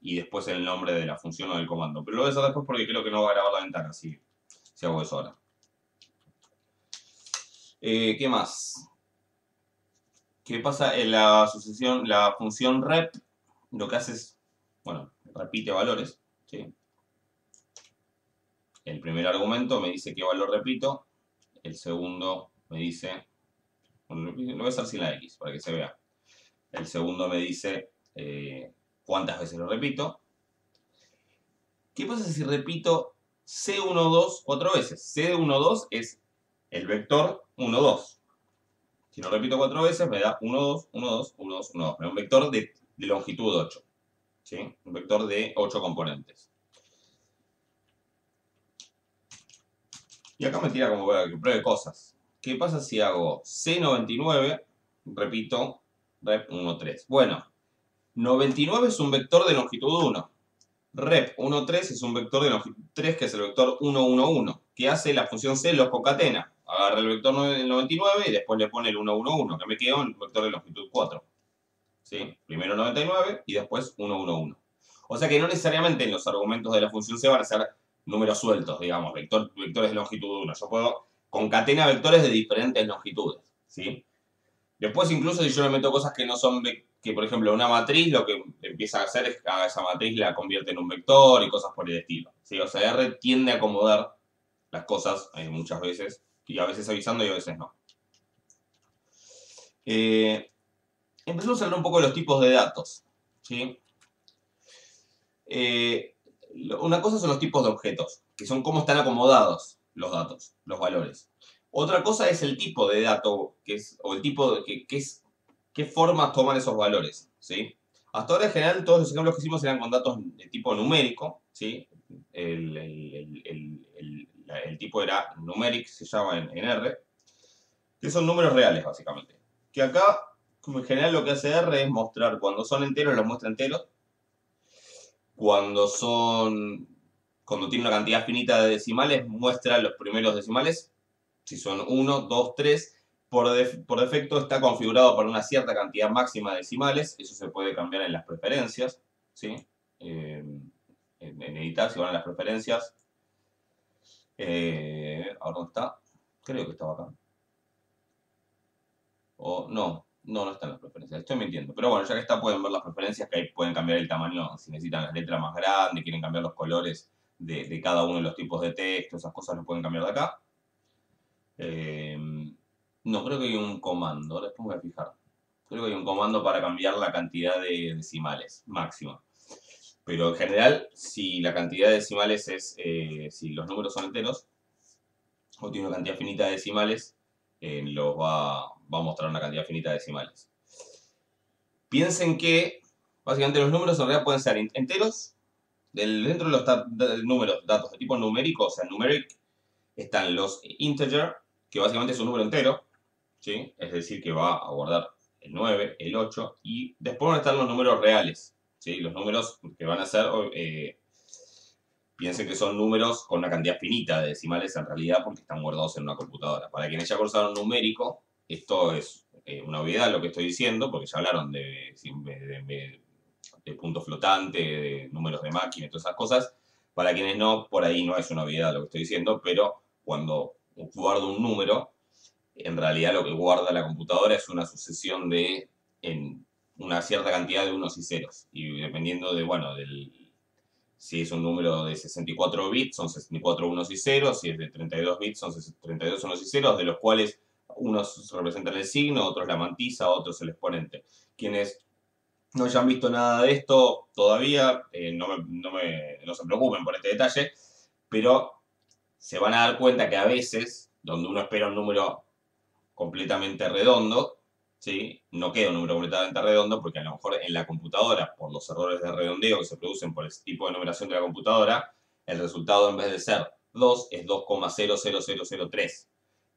y después el nombre de la función o del comando. Pero lo voy a hacer después porque creo que no va a grabar la ventana si hago eso ahora. ¿Qué más? ¿Qué pasa en la sucesión? La función rep lo que hace es, bueno, repite valores. ¿Sí? El primer argumento me dice qué valor repito. El segundo me dice, bueno, lo voy a hacer sin la X para que se vea. El segundo me dice cuántas veces lo repito. ¿Qué pasa si repito C12 4 veces? C12 es el vector 1, 2. Si lo repito 4 veces me da 1, 2, 1, 2, 1, 2, 1, 2. Me da un vector de longitud 8. ¿Sí? Un vector de 8 componentes. Y acá me tira como para que pruebe cosas. ¿Qué pasa si hago C99, repito, rep 13? Bueno, 99 es un vector de longitud 1. Rep 13 es un vector de longitud 3, que es el vector 111. ¿Qué hace la función C? Los concatena. Agarra el vector 99 y después le pone el 111, que me quedó el vector de longitud 4. ¿Sí? Primero 99 y después 111. O sea que no necesariamente en los argumentos de la función C van a ser números sueltos, digamos, vectores de longitud 1. Yo puedo concatenar vectores de diferentes longitudes. ¿Sí? Después, incluso si yo le meto cosas que no son que, por ejemplo, una matriz lo que empieza a hacer es que a esa matriz la convierte en un vector y cosas por el estilo. ¿Sí? O sea, R tiende a acomodar las cosas muchas veces, y a veces avisando y a veces no. Empecemos a hablar un poco de los tipos de datos. ¿Sí? Una cosa son los tipos de objetos, que son cómo están acomodados los datos, los valores. Otra cosa es el tipo de dato, o el tipo de qué formas toman esos valores. ¿Sí? Hasta ahora, en general, todos los ejemplos que hicimos eran con datos de tipo numérico. ¿Sí? El tipo era numeric, se llama en R, que son números reales, básicamente. Que acá, como en general, lo que hace R es mostrar, cuando son enteros, los muestra enteros. Cuando tiene una cantidad finita de decimales, muestra los primeros decimales. Si son 1, 2, 3. Por defecto está configurado para una cierta cantidad máxima de decimales. Eso se puede cambiar en las preferencias. ¿Sí? En editar, si van a las preferencias. ¿Ahora dónde está? Creo que estaba acá. O no está en las preferencias. Estoy mintiendo. Pero bueno, ya que está, pueden ver las preferencias, que ahí pueden cambiar el tamaño si necesitan las letras más grandes, quieren cambiar los colores de cada uno de los tipos de texto, esas cosas lo pueden cambiar de acá. No, creo que hay un comando. Ahora después me voy a fijar. Creo que hay un comando para cambiar la cantidad de decimales máxima. Pero en general, si la cantidad de decimales es, si los números son enteros, o tiene una cantidad finita de decimales, va a mostrar una cantidad finita de decimales. Piensen que, básicamente, los números en realidad pueden ser enteros. Dentro de los números, datos de tipo numérico, o sea, numeric, están los integer, que básicamente es un número entero, ¿sí? Es decir, que va a guardar el 9, el 8, y después van a estar los números reales, ¿sí? Los números que van a ser, piensen que son números con una cantidad finita de decimales en realidad porque están guardados en una computadora. Para quienes ya cursaron numérico, esto es una obviedad lo que estoy diciendo, porque ya hablaron de punto flotante, de números de máquina y todas esas cosas. Para quienes no, por ahí no es una obviedad lo que estoy diciendo, pero cuando guardo un número, en realidad lo que guarda la computadora es una sucesión de una cierta cantidad de unos y ceros. Y dependiendo de, bueno, si es un número de 64 bits, son 64 unos y ceros. Si es de 32 bits, son 32 unos y ceros, de los cuales unos representan el signo, otros la mantisa, otros el exponente. Quienes no hayan visto nada de esto todavía, no se preocupen por este detalle, pero se van a dar cuenta que a veces, donde uno espera un número completamente redondo, ¿sí? No queda un número completamente redondo porque a lo mejor en la computadora, por los errores de redondeo que se producen por ese tipo de numeración de la computadora, el resultado en vez de ser 2 es 2,00003.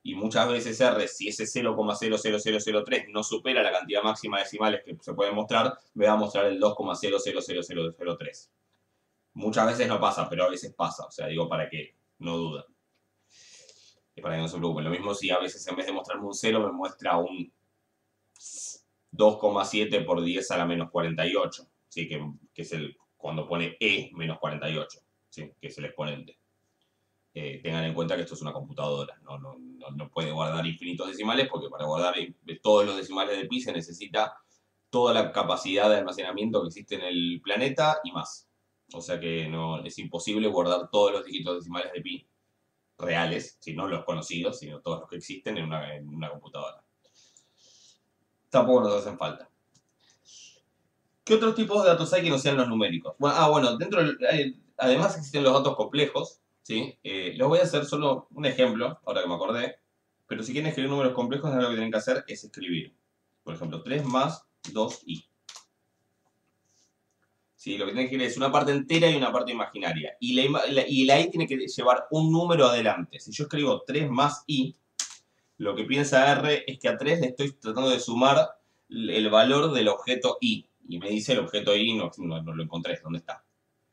Y muchas veces R, si ese 0,00003 no supera la cantidad máxima de decimales que se puede mostrar, me va a mostrar el 2,00003. Muchas veces no pasa, pero a veces pasa. O sea, digo para que no duden. Y para que no se preocupen. Lo mismo si a veces en vez de mostrarme un 0 me muestra un 2,7 por 10 a la menos 48. ¿Sí? Que es cuando pone E menos 48. ¿Sí? Que es el exponente. Tengan en cuenta que esto es una computadora, no puede guardar infinitos decimales porque para guardar todos los decimales de pi se necesita toda la capacidad de almacenamiento que existe en el planeta y más. O sea que es imposible guardar todos los dígitos decimales de pi reales, si no los conocidos, sino todos los que existen en una computadora. Tampoco nos hacen falta. ¿Qué otros tipos de datos hay que no sean los numéricos? Bueno, además existen los datos complejos. ¿Sí? Les voy a hacer solo un ejemplo, ahora que me acordé. Pero si quieren escribir números complejos, lo que tienen que hacer es escribir, por ejemplo, 3 más 2i. ¿Sí? Lo que tienen que escribir es una parte entera y una parte imaginaria. Y la i tiene que llevar un número adelante. Si yo escribo 3 más i, lo que piensa R es que a 3 le estoy tratando de sumar el valor del objeto i. Y me dice el objeto i, no lo encontré, ¿dónde está?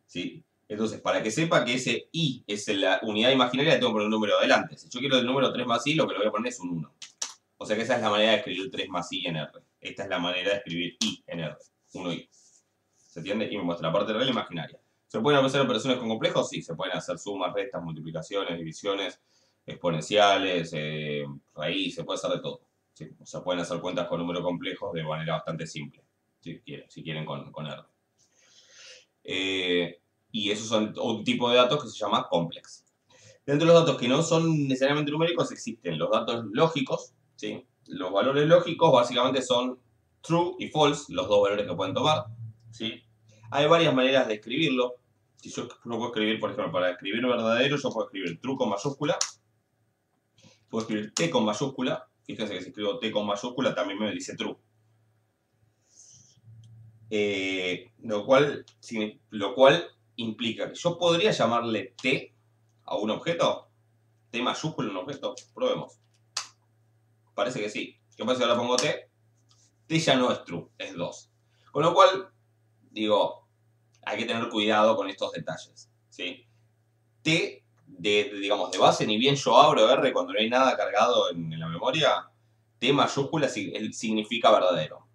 ¿Sí? Entonces, para que sepa que ese i es la unidad imaginaria, le tengo que poner un número adelante. Si yo quiero el número 3 más i, lo que le voy a poner es un 1. O sea que esa es la manera de escribir 3 más i en R. Esta es la manera de escribir i en R. 1i. ¿Se entiende? Y me muestra la parte real e imaginaria. ¿Se pueden hacer operaciones con complejos? Sí, se pueden hacer sumas, restas, multiplicaciones, divisiones, exponenciales, raíz, se puede hacer de todo. ¿Sí? O sea, pueden hacer cuentas con números complejos de manera bastante simple. si quieren con R. Y esos son un tipo de datos que se llama complex. Dentro de los datos que no son necesariamente numéricos existen los datos lógicos, ¿sí? Los valores lógicos básicamente son true y false, los dos valores que pueden tomar, ¿sí? Hay varias maneras de escribirlo. Si yo no puedo escribir, por ejemplo, para escribir verdadero, yo puedo escribir true con mayúscula, puedo escribir t con mayúscula. Fíjense que si escribo t con mayúscula también me dice true. Lo cual implica que yo podría llamarle t a un objeto, t mayúscula a un objeto. Probemos. Parece que sí. ¿Qué pasa si ahora pongo t? T ya no es true, es 2. Con lo cual, digo, hay que tener cuidado con estos detalles, ¿sí? T, digamos, de base, ni bien yo abro R cuando no hay nada cargado en la memoria, T mayúscula significa verdadero.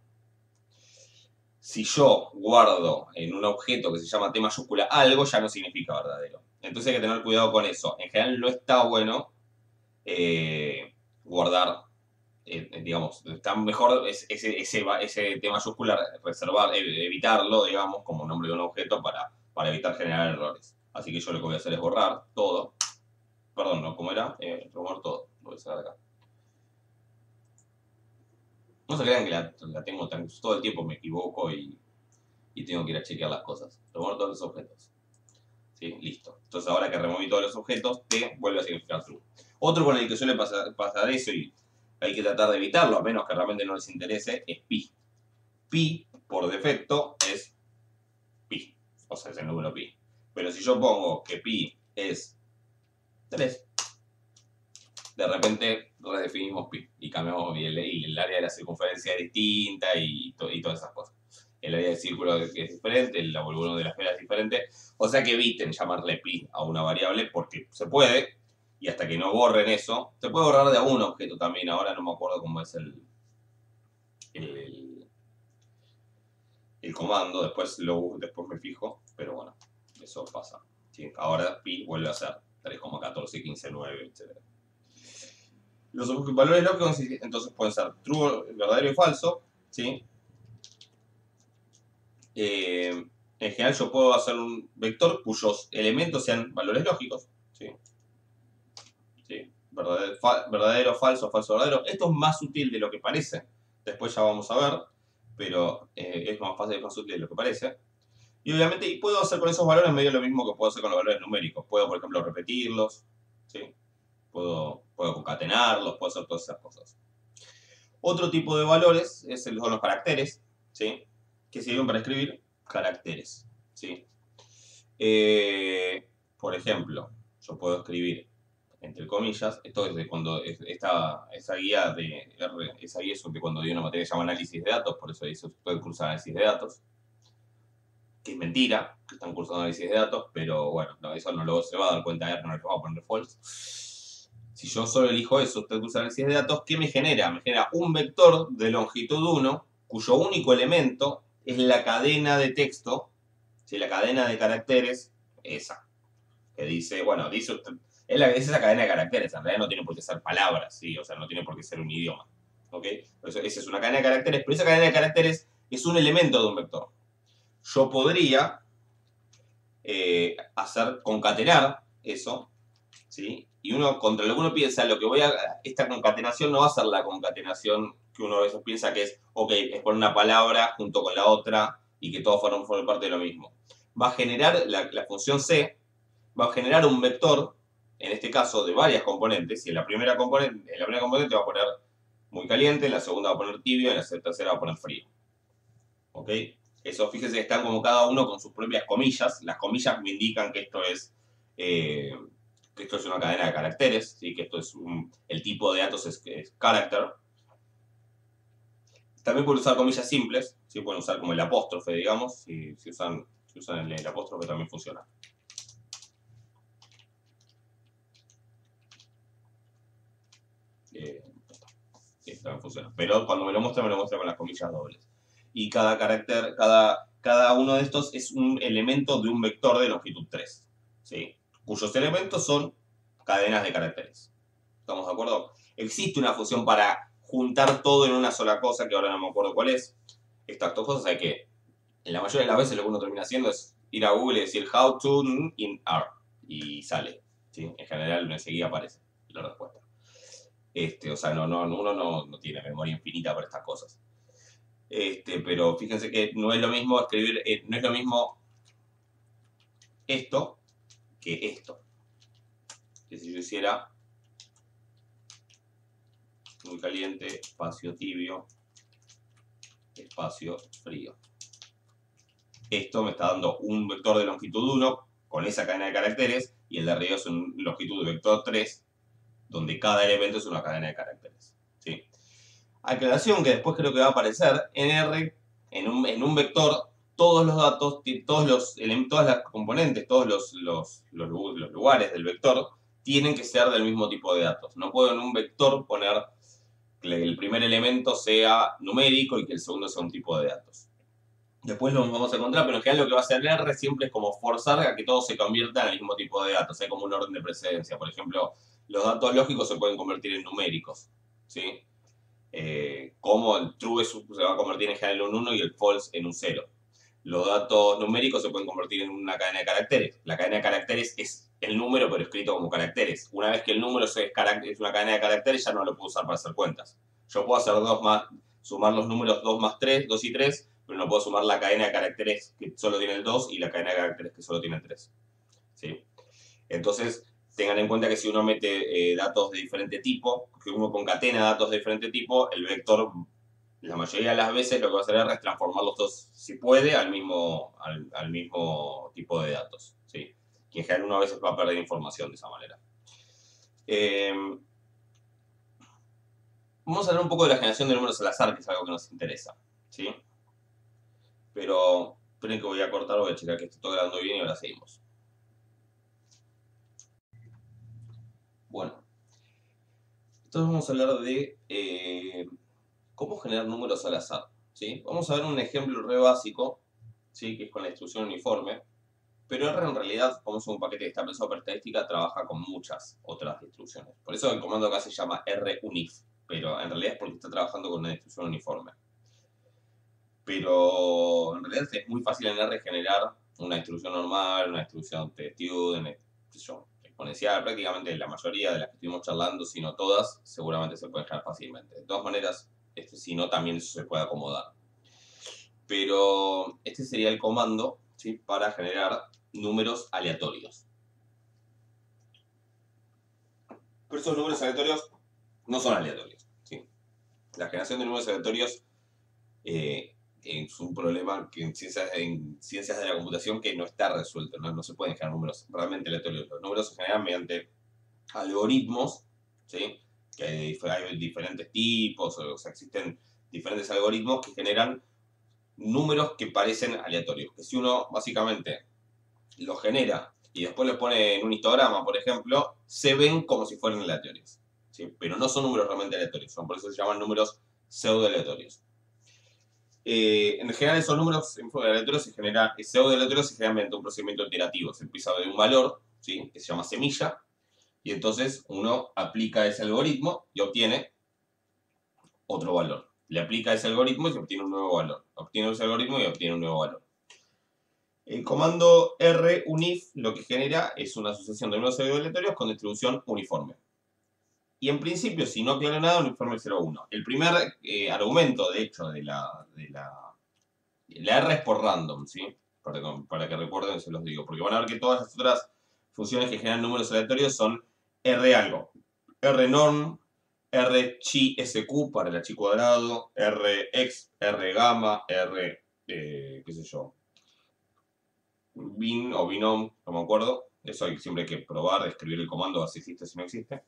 Si yo guardo en un objeto que se llama T mayúscula algo, ya no significa verdadero. Entonces hay que tener cuidado con eso. En general no está bueno guardar, digamos, está mejor ese T mayúscula reservar, evitarlo, digamos, como nombre de un objeto para evitar generar errores. Así que yo lo que voy a hacer es borrar todo. Perdón, ¿no? ¿Cómo era? Borrar todo. Lo voy a sacar acá. No se crean que la tengo tan... Todo el tiempo me equivoco y tengo que ir a chequear las cosas. Remover todos los objetos. ¿Sí? Listo. Entonces ahora que removí todos los objetos, T vuelve a significar true. Otro con el que suele pasar eso y hay que tratar de evitarlo, a menos que realmente no les interese, es pi. Pi, por defecto, es pi. O sea, es el número pi. Pero si yo pongo que pi es 3, de repente redefinimos pi y cambiamos y el área de la circunferencia es distinta y todas esas cosas. El área del círculo es diferente, el volumen de la esfera es diferente. O sea que eviten llamarle pi a una variable porque se puede, y hasta que no borren eso, se puede borrar de a un objeto también. Ahora no me acuerdo cómo es el comando, después me fijo, pero bueno, eso pasa. ¿Sí? Ahora pi vuelve a ser 3,1415,9, etc. Los valores lógicos entonces pueden ser true, verdadero y falso, ¿sí? En general yo puedo hacer un vector cuyos elementos sean valores lógicos, ¿sí? ¿Sí? Verdadero, falso, falso, verdadero. Esto es más útil de lo que parece, después ya vamos a ver, pero es más fácil, es más útil de lo que parece. Y obviamente puedo hacer con esos valores medio lo mismo que puedo hacer con los valores numéricos. Puedo, por ejemplo, repetirlos, ¿sí? Puedo concatenarlos, puedo hacer todas esas cosas. Otro tipo de valores son los caracteres, ¿sí? Que sirven para escribir caracteres, ¿sí? Por ejemplo, yo puedo escribir, entre comillas, esto es de cuando esa guía es de cuando dio una materia que se llama análisis de datos, por eso dice usted cursa análisis de datos, que es mentira, que están cursando análisis de datos, pero bueno, no, eso no se va a dar cuenta R, no le va a poner false. Si yo solo elijo eso, usted usa análisis de datos, ¿qué me genera? Me genera un vector de longitud 1, cuyo único elemento es la cadena de texto, ¿sí? La cadena de caracteres, esa, que dice, bueno, dice usted, es esa cadena de caracteres, en realidad no tiene por qué ser palabras, ¿sí? O sea, no tiene por qué ser un idioma, ¿ok? Por eso, esa es una cadena de caracteres, pero esa cadena de caracteres es un elemento de un vector. Yo podría concatenar eso, ¿sí? Y uno, contra lo que uno piensa, esta concatenación no va a ser la concatenación que uno a veces piensa que es, ok, es poner una palabra junto con la otra y que todos formen parte de lo mismo. Va a generar, la función C, va a generar un vector, en este caso de varias componentes, y en la primera componente va a poner muy caliente, en la segunda va a poner tibio, en la tercera va a poner frío. ¿Ok? Eso, fíjense, están como cada uno con sus propias comillas. Las comillas me indican que esto es una cadena de caracteres, ¿sí? Que esto es el tipo de datos es character. También pueden usar comillas simples, ¿sí? Pueden usar como el apóstrofe, digamos. Si usan el apóstrofe también funciona. También funciona. Pero cuando me lo muestra con las comillas dobles. Y cada carácter, cada uno de estos es un elemento de un vector de longitud 3, ¿sí? Cuyos elementos son cadenas de caracteres. ¿Estamos de acuerdo? Existe una función para juntar todo en una sola cosa, que ahora no me acuerdo cuál es, estas dos cosas hay que, en la mayoría de las veces lo que uno termina haciendo es ir a Google y decir how to in R y sale, ¿sí? En general enseguida aparece la respuesta. O sea, uno no tiene memoria infinita para estas cosas. Pero fíjense que no es lo mismo escribir, no es lo mismo esto que esto. Que si yo hiciera muy caliente, espacio tibio, espacio frío. Esto me está dando un vector de longitud 1 con esa cadena de caracteres y el de arriba es un longitud de vector 3 donde cada elemento es una cadena de caracteres. ¿Sí? Aclaración que después creo que va a aparecer en R, en un vector, todos los datos, todas las componentes, todos los lugares del vector tienen que ser del mismo tipo de datos. No puedo en un vector poner que el primer elemento sea numérico y que el segundo sea un tipo de datos. Después lo vamos a encontrar, pero en general lo que va a hacer R siempre es como forzar a que todo se convierta en el mismo tipo de datos. Hay como un orden de precedencia. Por ejemplo, los datos lógicos se pueden convertir en numéricos. ¿Sí? Como el true se va a convertir en general en un 1 y el false en un 0. Los datos numéricos se pueden convertir en una cadena de caracteres. La cadena de caracteres es el número, pero escrito como caracteres. Una vez que el número es una cadena de caracteres, ya no lo puedo usar para hacer cuentas. Yo puedo hacer sumar los números 2 más 3, 2 y 3, pero no puedo sumar la cadena de caracteres que solo tiene el 2 y la cadena de caracteres que solo tiene el 3. ¿Sí? Entonces, tengan en cuenta que si uno mete datos de diferente tipo, que uno concatena datos de diferente tipo, el vector, la mayoría de las veces, lo que va a hacer es transformar los dos, si puede, al mismo tipo de datos. ¿Sí? Que en general uno a veces va a perder información de esa manera. Vamos a hablar un poco de la generación de números al azar, que es algo que nos interesa. ¿Sí? Pero esperen que voy a cortar, voy a checar que esté todo grabando bien y ahora seguimos. Bueno, entonces vamos a hablar de cómo generar números al azar. ¿Sí? Vamos a ver un ejemplo re básico, ¿sí? Que es con la instrucción uniforme. Pero R en realidad, como es un paquete que está pensado para estadística, trabaja con muchas otras instrucciones. Por eso el comando acá se llama runif, pero en realidad es porque está trabajando con una instrucción uniforme. Pero en realidad es muy fácil en R generar una instrucción normal, una instrucción testudent, exponencial. Prácticamente la mayoría de las que estuvimos charlando, si no todas, seguramente se pueden generar fácilmente. De todas maneras, si no, también eso se puede acomodar. Pero este sería el comando, ¿sí? Para generar números aleatorios. Pero esos números aleatorios no son aleatorios. ¿Sí? La generación de números aleatorios es un problema que en ciencias de la computación que no está resuelto. No se pueden generar números realmente aleatorios. Los números se generan mediante algoritmos, ¿sí? Que hay diferentes tipos, o sea, existen diferentes algoritmos que generan números que parecen aleatorios. Que si uno básicamente los genera y después los pone en un histograma, por ejemplo, se ven como si fueran aleatorios. ¿Sí? Pero no son números realmente aleatorios, por eso se llaman números pseudo-aleatorios. En general esos números aleatorios pseudo-aleatorios se generan mediante un procedimiento iterativo. Se empieza de un valor, ¿sí? Que se llama semilla, y entonces uno aplica ese algoritmo y obtiene otro valor. Le aplica ese algoritmo y se obtiene un nuevo valor. Obtiene ese algoritmo y obtiene un nuevo valor. El comando runif lo que genera es una asociación de números aleatorios con distribución uniforme. Y en principio, si no aclara nada, uniforme 0,1. El primer argumento, de hecho, de la R es por random, ¿sí? Para que recuerden, se los digo. Porque van a ver que todas las otras funciones que generan números aleatorios son R algo. R norm, R chi SQ para el chi cuadrado, R x, R gamma, R, qué sé yo, bin o binom, no me acuerdo. Eso siempre hay que probar, escribir el comando, a ver si existe o si no existe.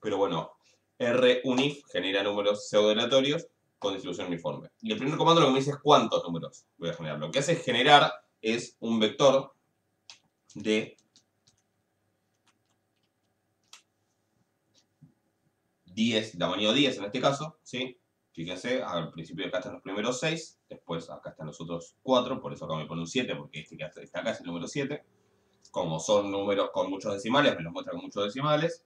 Pero bueno, runif genera números pseudo-aleatorios con distribución uniforme. Y el primer comando lo que me dice es cuántos números voy a generar. Lo que hace generar es un vector de 10, tamaño 10 en este caso, ¿sí? Fíjense, al principio acá están los primeros 6, después acá están los otros 4, por eso acá me pone un 7, porque este que está acá es el número 7. Como son números con muchos decimales, me los muestra con muchos decimales.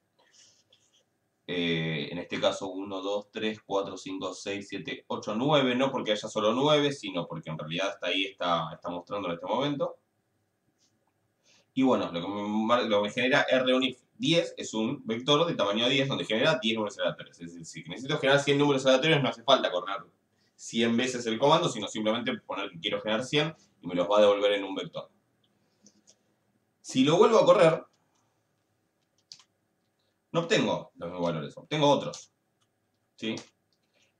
En este caso 1, 2, 3, 4, 5, 6, 7, 8, 9, no porque haya solo 9, sino porque en realidad hasta ahí está mostrando en este momento. Y bueno, lo que me genera R1if 10 es un vector de tamaño 10 donde genera 10 números aleatorios. Es decir, si necesito generar 100 números aleatorios no hace falta correr 100 veces el comando, sino simplemente poner que quiero generar 100 y me los va a devolver en un vector. Si lo vuelvo a correr, no obtengo los mismos valores, obtengo otros. ¿Sí?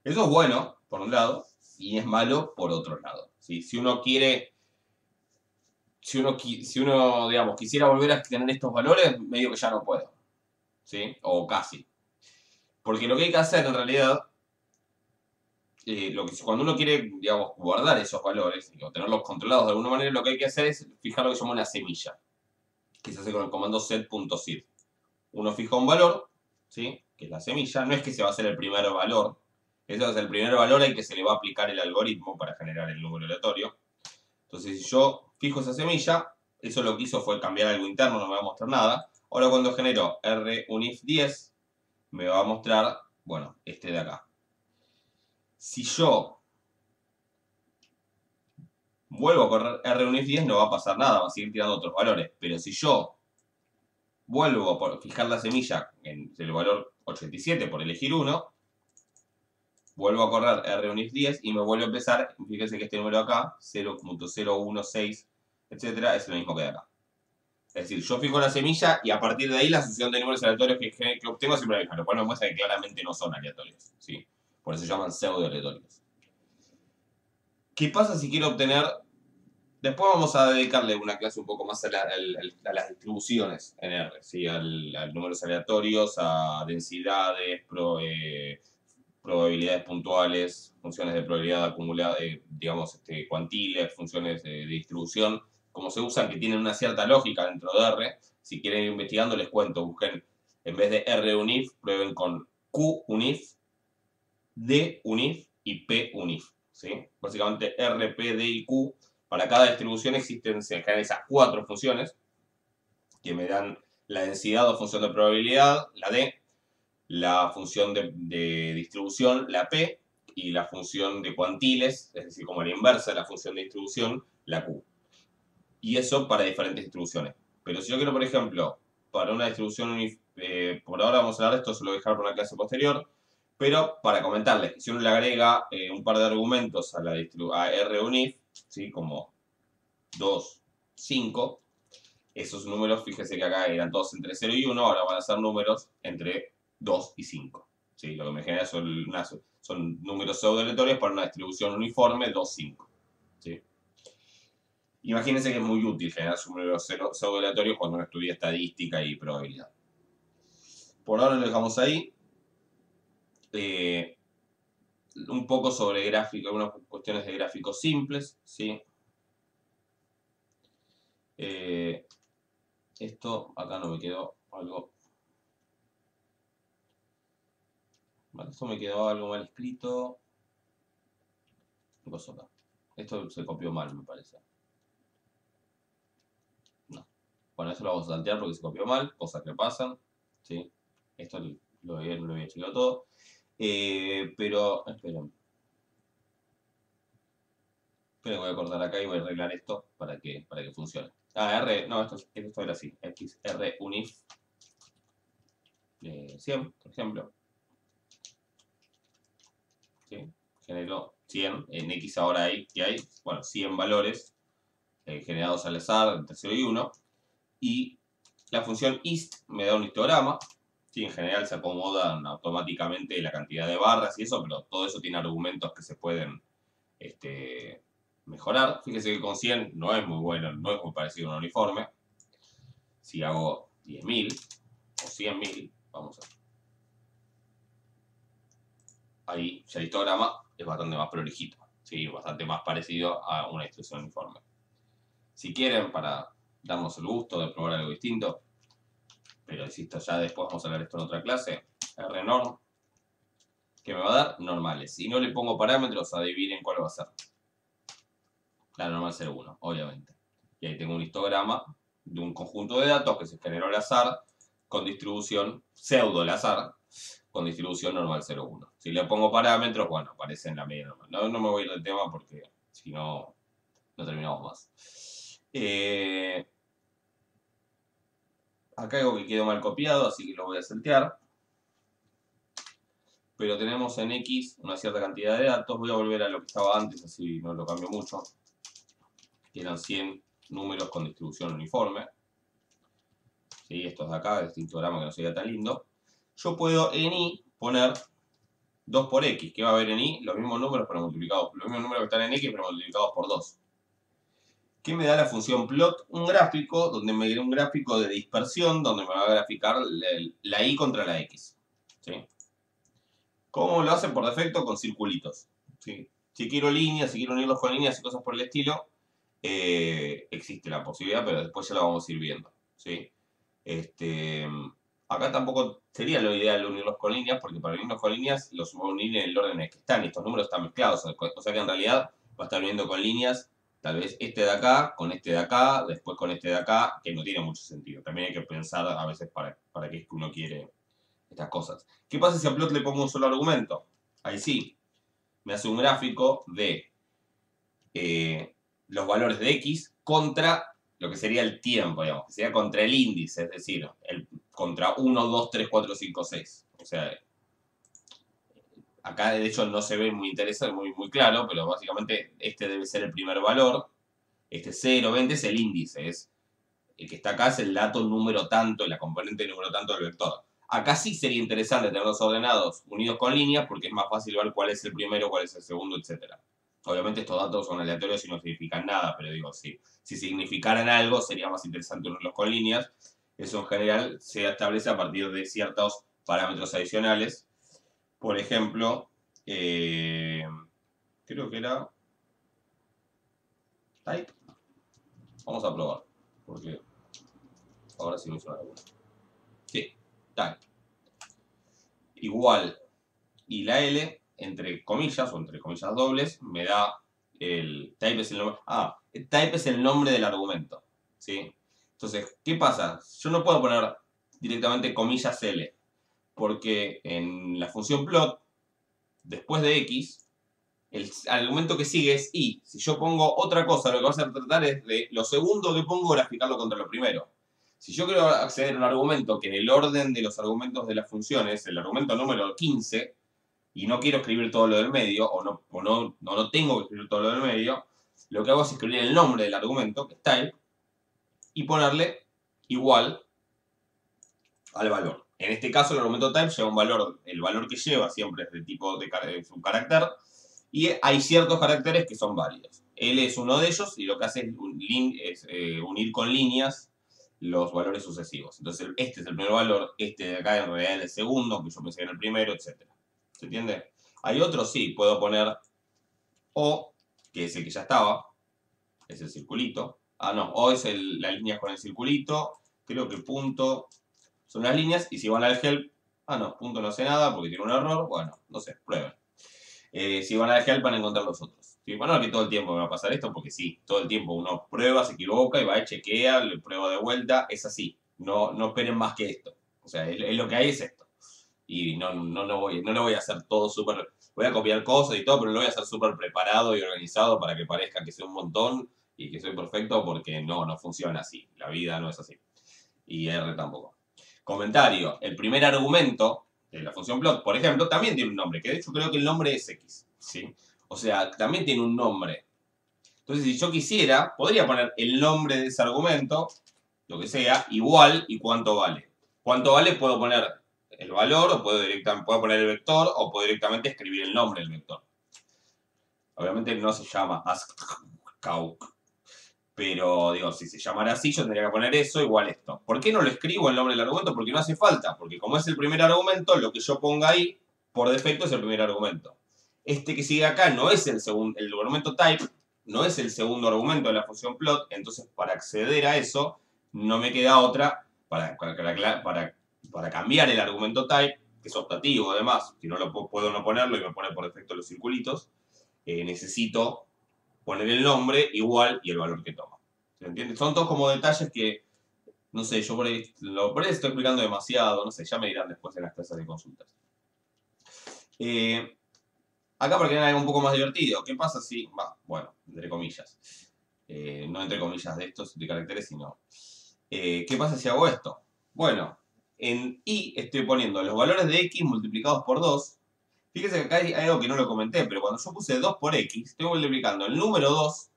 Eso es bueno, por un lado, y es malo por otro lado. ¿Sí? Si uno quiere, si uno, digamos, quisiera volver a tener estos valores, medio que ya no puedo. ¿Sí? O casi. Porque lo que hay que hacer en realidad, cuando uno quiere, digamos, guardar esos valores y tenerlos controlados de alguna manera, lo que hay que hacer es fijar lo que se llama una semilla, que se hace con el comando set.seed. Uno fija un valor, ¿sí? Que es la semilla, no es que se va a hacer el primer valor, ese va a ser el primer valor al que se le va a aplicar el algoritmo para generar el número aleatorio. Entonces, si yo fijo esa semilla, eso lo que hizo fue cambiar algo interno, no me va a mostrar nada. Ahora cuando genero R1if 10, me va a mostrar, bueno, este de acá. Si yo vuelvo a correr R1if 10, no va a pasar nada, va a seguir tirando otros valores. Pero si yo vuelvo a fijar la semilla en el valor 87 por elegir uno, vuelvo a correr R1if 10 y me vuelvo a empezar. Fíjense que este número acá, 0.016, etcétera, es lo mismo que de acá. Es decir, yo fijo la semilla y a partir de ahí la sucesión de números aleatorios que obtengo siempre es la misma, lo cual me muestra que claramente no son aleatorios. ¿Sí? Por eso se llaman pseudo aleatorios. ¿Qué pasa si quiero obtener? Después vamos a dedicarle una clase un poco más a las distribuciones en R, ¿sí? A números aleatorios, a densidades, probabilidades puntuales, funciones de probabilidad acumulada, digamos, cuantiles, funciones de distribución, como se usan, que tienen una cierta lógica dentro de R. Si quieren ir investigando, les cuento, busquen, en vez de R-unif, prueben con Q-unif, D-unif y P-unif, ¿sí? Básicamente R, P, D y Q. Para cada distribución existen, se generan esas 4 funciones que me dan la densidad o función de probabilidad, la D, la función de distribución, la P, y la función de cuantiles, es decir, como la inversa de la función de distribución, la Q. Y eso para diferentes distribuciones. Pero si yo quiero, por ejemplo, para una distribución, por ahora vamos a hablar de esto, se lo voy a dejar para una clase posterior, pero para comentarles que si uno le agrega un par de argumentos a R-unif, ¿sí? Como 2, 5, esos números, fíjese que acá eran todos entre 0 y 1, ahora van a ser números entre 2 y 5. ¿Sí? Lo que me genera son números pseudo-aleatorios para una distribución uniforme 2, 5. ¿Sí? Imagínense que es muy útil generar números pseudo-aleatorios cuando uno estudia estadística y probabilidad. Por ahora lo dejamos ahí. Un poco sobre gráfico, algunas cuestiones de gráficos simples, ¿sí? Esto, acá no me quedó algo. Vale, esto me quedó algo mal escrito. ¿Qué pasó acá? Esto se copió mal, me parece. No. Bueno, eso lo vamos a saltear porque se copió mal, cosas que pasan, ¿sí? Esto lo había checado todo. Pero, esperen. Pero voy a cortar acá y voy a arreglar esto para que funcione. No, esto era así. X, R, unif 100, por ejemplo. ¿Sí? Generó 100. En X ahora que hay, bueno, 100 valores generados al azar entre 0 y 1. Y la función ist me da un histograma. Sí, en general se acomodan automáticamente la cantidad de barras y eso, pero todo eso tiene argumentos que se pueden mejorar. Fíjese que con 100 no es muy bueno, no es muy parecido a un uniforme. Si hago 10.000 o 100.000, vamos a ver. Ahí ya el histograma es bastante más prolijito, ¿sí? Bastante más parecido a una distribución uniforme. Si quieren, para darnos el gusto de probar algo distinto, pero insisto, ya después vamos a hablar de esto en otra clase, rnorm, que me va a dar normales. Si no le pongo parámetros, adivinen cuál va a ser. La normal 01, obviamente. Y ahí tengo un histograma de un conjunto de datos que se generó al azar con distribución pseudo al azar con distribución normal 0,1. Si le pongo parámetros, bueno, aparece en la media normal. No, no me voy a ir del tema porque si no, no terminamos más. Acá hay algo que quedó mal copiado, así que lo voy a saltear. Pero tenemos en X una cierta cantidad de datos. Voy a volver a lo que estaba antes, así no lo cambio mucho. Que eran 100 números con distribución uniforme. ¿Sí? Estos de acá, este histograma que no se veía tan lindo. Yo puedo en Y poner 2 por X. ¿Qué va a haber en Y? Los mismos números pero multiplicados. Los mismos números que están en X pero multiplicados por 2. ¿Qué me da la función plot? Un gráfico, donde me da un gráfico de dispersión, donde me va a graficar la Y contra la X. ¿Sí? ¿Cómo lo hacen por defecto? Con circulitos. ¿Sí? Si quiero líneas, si quiero unirlos con líneas y cosas por el estilo, existe la posibilidad, pero después ya la vamos a ir viendo. ¿Sí? Acá tampoco sería lo ideal unirlos con líneas, porque para unirlos con líneas los voy a unir en el orden en el que están, y estos números están mezclados, o sea que en realidad va a estar uniendo con líneas, tal vez este de acá, con este de acá, después con este de acá, que no tiene mucho sentido. También hay que pensar a veces para qué es que uno quiere estas cosas. ¿Qué pasa si a plot le pongo un solo argumento? Ahí sí, me hace un gráfico de los valores de X contra lo que sería el tiempo, digamos, que sería contra el índice, es decir, contra 1, 2, 3, 4, 5, 6. O sea, acá de hecho no se ve muy interesante, muy claro, pero básicamente este debe ser el primer valor. Este 0, 20 es el índice, es el que está acá es el dato número tanto, la componente número tanto del vector. Acá sí sería interesante tenerlos ordenados, unidos con líneas, porque es más fácil ver cuál es el primero, cuál es el segundo, etc. Obviamente estos datos son aleatorios y no significan nada, pero digo, si significaran algo, sería más interesante unirlos con líneas. Eso en general se establece a partir de ciertos parámetros adicionales. Por ejemplo, creo que era type. Vamos a probar, porque ahora sí me suena alguna. Sí, type. Igual, y la L, entre comillas, o entre comillas dobles, me da el type es el nombre. Type es el nombre del argumento. ¿Sí? Entonces, ¿qué pasa? Yo no puedo poner directamente comillas L, porque en la función plot, después de X, el argumento que sigue es Y. Si yo pongo otra cosa, lo que va a hacer tratar es de lo segundo que pongo graficarlo contra lo primero. Si yo quiero acceder a un argumento que en el orden de los argumentos de las funciones, el argumento número 15, y no quiero escribir todo lo del medio, o no tengo que escribir todo lo del medio, lo que hago es escribir el nombre del argumento, que es type, y ponerle igual al valor. En este caso el argumento type lleva un valor, el valor que lleva siempre es de tipo de un carácter, y hay ciertos caracteres que son válidos. L es uno de ellos y lo que hace es unir con líneas los valores sucesivos. Entonces este es el primer valor, este de acá en realidad es el segundo, que yo pensé en el primero, etc. ¿Se entiende? Hay otros, sí, puedo poner O, que es el que ya estaba, es el circulito. No, O es la línea con el circulito, creo que punto son las líneas, y si van al help, no, punto no hace nada porque tiene un error, bueno, no sé, prueben. Si van al help van a encontrar los otros. ¿Sí? Bueno, que todo el tiempo me va a pasar esto porque sí, todo el tiempo uno prueba, se equivoca y va y chequea, le prueba de vuelta, es así. No esperen más que esto. O sea, es lo que hay es esto. Y no lo voy a hacer todo súper... Voy a copiar cosas y todo, pero lo voy a hacer súper preparado y organizado para que parezca que soy un montón y que soy perfecto, porque no funciona así. La vida no es así. Y R tampoco. Comentario. El primer argumento de la función plot, por ejemplo, también tiene un nombre, que de hecho creo que el nombre es X. ¿Sí? O sea, también tiene un nombre. Entonces, si yo quisiera, podría poner el nombre de ese argumento, lo que sea, igual y cuánto vale. ¿Cuánto vale? Puedo poner el valor, o puedo poner el vector, o puedo directamente escribir el nombre del vector. Obviamente no se llama askCalc, pero digo, si se llamara así, yo tendría que poner eso igual esto. ¿Por qué no lo escribo el nombre del argumento? Porque no hace falta, porque como es el primer argumento, lo que yo ponga ahí, por defecto es el primer argumento. Este que sigue acá no es el argumento type, no es el segundo argumento de la función plot, entonces para acceder a eso, no me queda otra para cambiar el argumento type, que es optativo además, si no lo puedo no ponerlo y me pone por defecto los circulitos, necesito poner el nombre igual y el valor que toma. ¿Se entiende? Son todos como detalles que No sé, yo por ahí estoy explicando demasiado, no sé, ya me dirán después en las clases de consultas. Acá para que vean algo un poco más divertido, ¿qué pasa si, bueno, entre comillas, no entre comillas de estos de caracteres, sino, ¿qué pasa si hago esto? Bueno, en y estoy poniendo los valores de x multiplicados por 2. Fíjense que acá hay algo que no lo comenté, pero cuando yo puse 2 por x, estoy multiplicando el número 2,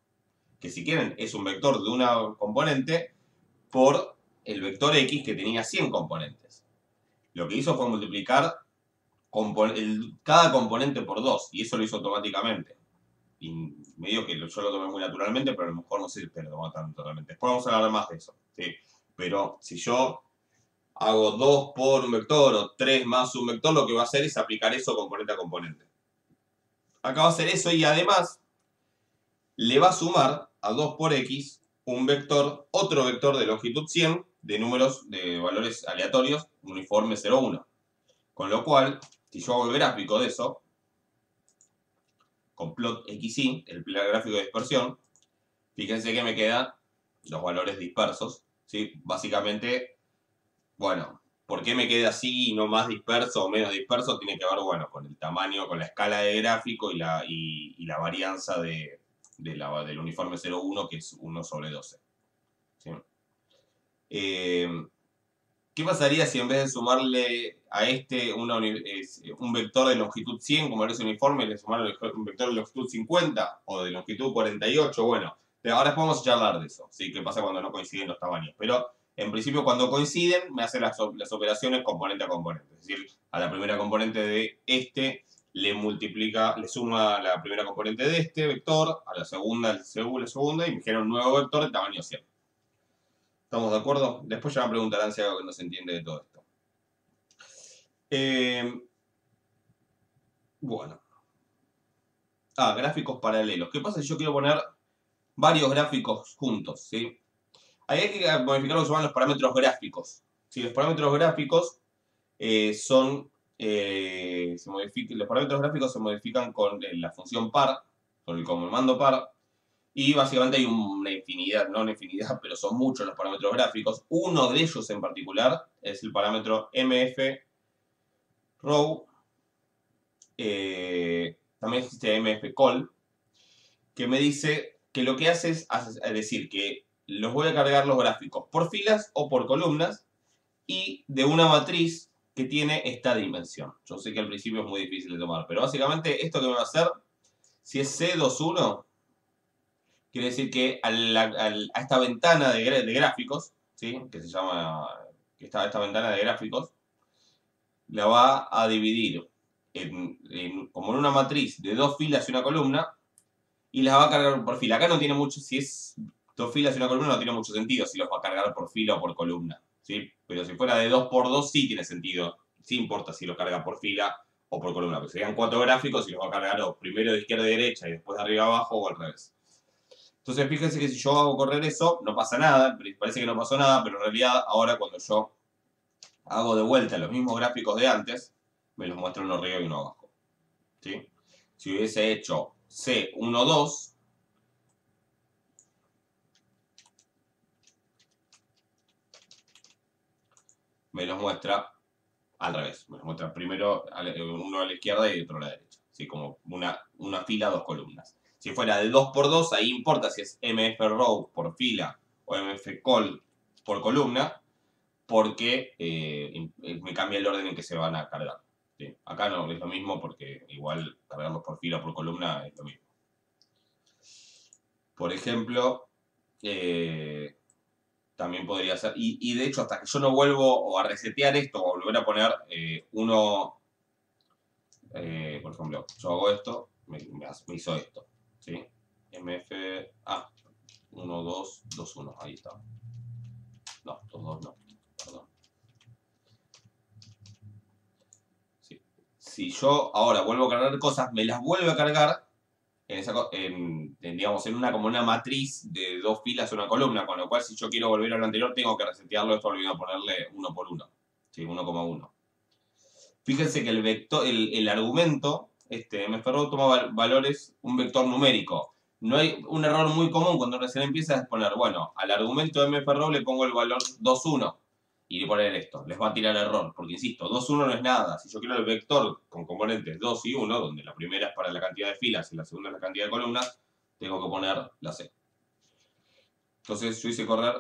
que si quieren es un vector de una componente, por el vector x que tenía 100 componentes. Lo que hizo fue multiplicar cada componente por 2, y eso lo hizo automáticamente. Y medio que yo lo tomé muy naturalmente, pero a lo mejor no sé si lo tomó tan naturalmente. Después vamos a hablar más de eso. ¿Sí? Pero si yo hago 2 por un vector o 3 más un vector, lo que va a hacer es aplicar eso componente a componente. Acá va a hacer eso y además le va a sumar a 2 por x un vector, otro vector de longitud 100 de números de valores aleatorios uniforme 0,1. Con lo cual, si yo hago el gráfico de eso, con plot xy, el gráfico de dispersión, fíjense que me quedan los valores dispersos, ¿sí? Básicamente, bueno, ¿por qué me queda así y no más disperso o menos disperso? Tiene que ver, bueno, con el tamaño, con la escala de gráfico y la varianza del uniforme 0,1, que es 1 sobre 12. ¿Sí? ¿Qué pasaría si en vez de sumarle a este un vector de longitud 100, como es uniforme, le sumara un vector de longitud 50 o de longitud 48? Bueno, ahora podemos charlar de eso, ¿sí? ¿Qué pasa cuando no coinciden los tamaños? Pero en principio cuando coinciden me hace las operaciones componente a componente. Es decir, a la primera componente de este le suma la primera componente de este vector, a la segunda, la segunda, y me genera un nuevo vector de tamaño 100. ¿Estamos de acuerdo? Después ya me preguntarán si hay algo que no se entiende de todo esto. Bueno. Gráficos paralelos. ¿Qué pasa si yo quiero poner varios gráficos juntos? ¿Sí? Ahí hay que modificar lo que se llaman los parámetros gráficos. ¿Sí? Los parámetros gráficos los parámetros gráficos se modifican con la función par, con el comando par, y básicamente hay una infinidad, no una infinidad, pero son muchos los parámetros gráficos. Uno de ellos en particular es el parámetro mfRow. También existe mfcall, que me dice que lo que hace es decir que los voy a cargar los gráficos por filas o por columnas y de una matriz que tiene esta dimensión. Yo sé que al principio es muy difícil de tomar, pero básicamente esto que me va a hacer, si es C21, quiere decir que a esta ventana de gráficos, ¿sí? Que se llama, esta ventana de gráficos, la va a dividir como en una matriz de 2 filas y una columna, y las va a cargar por fila. Acá no tiene mucho, si es 2 filas y una columna no tiene mucho sentido si los va a cargar por fila o por columna, ¿sí? Pero si fuera de 2 por 2 sí tiene sentido, sí importa si los carga por fila o por columna, porque serían 4 gráficos y los va a cargar primero de izquierda a derecha y después de arriba a abajo o al revés. Entonces fíjense que si yo hago correr eso, no pasa nada, parece que no pasó nada, pero en realidad ahora cuando yo hago de vuelta los mismos gráficos de antes, me los muestra uno arriba y uno abajo, ¿sí? Si hubiese hecho C12, me los muestra al revés. Me los muestra primero uno a la izquierda y otro a la derecha. ¿Sí? Como una fila, 2 columnas. Si fuera de 2 por 2, ahí importa si es mfRow por fila o mfcall por columna, porque me cambia el orden en que se van a cargar. ¿Sí? Acá no es lo mismo porque igual cargarlos por fila o por columna es lo mismo. Por ejemplo, también podría ser, y de hecho hasta que yo no vuelvo a resetear esto o volver a poner por ejemplo, yo hago esto, me hizo esto, ¿sí? mf, 1, 2, 2, 1, ahí está. No, 2, 2, no, perdón. Sí. Si yo ahora vuelvo a cargar cosas, me las vuelve a cargar digamos, como una matriz de 2 filas o una columna, con lo cual si yo quiero volver a lo anterior tengo que resetearlo, esto olvidé ponerle 1 por 1, ¿sí? 1,1. Fíjense que el vector, el argumento, mfRow toma valores, un vector numérico. no hay un error muy común cuando recién empiezas es poner, bueno, al argumento de mfrow le pongo el valor 2,1 y le poner esto. Les va a tirar error, porque insisto, 2,1 no es nada. Si yo quiero el vector con componentes 2 y 1, donde la primera es para la cantidad de filas y la segunda es la cantidad de columnas, tengo que poner la C. Entonces yo hice correr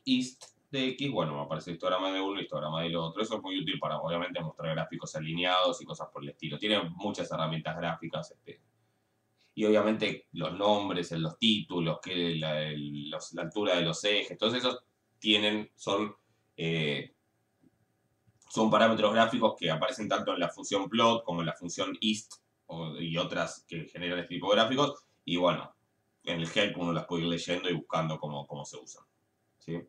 ist de x, bueno, me aparece histograma de uno y histograma del otro. Eso es muy útil para, obviamente, mostrar gráficos alineados y cosas por el estilo. Tiene muchas herramientas gráficas, y obviamente los nombres, los títulos, la altura de los ejes, todos esos son parámetros gráficos que aparecen tanto en la función plot como en la función ist y otras que generan este tipo de gráficos. Y bueno, en el help uno las puede ir leyendo y buscando cómo se usan. ¿Sí?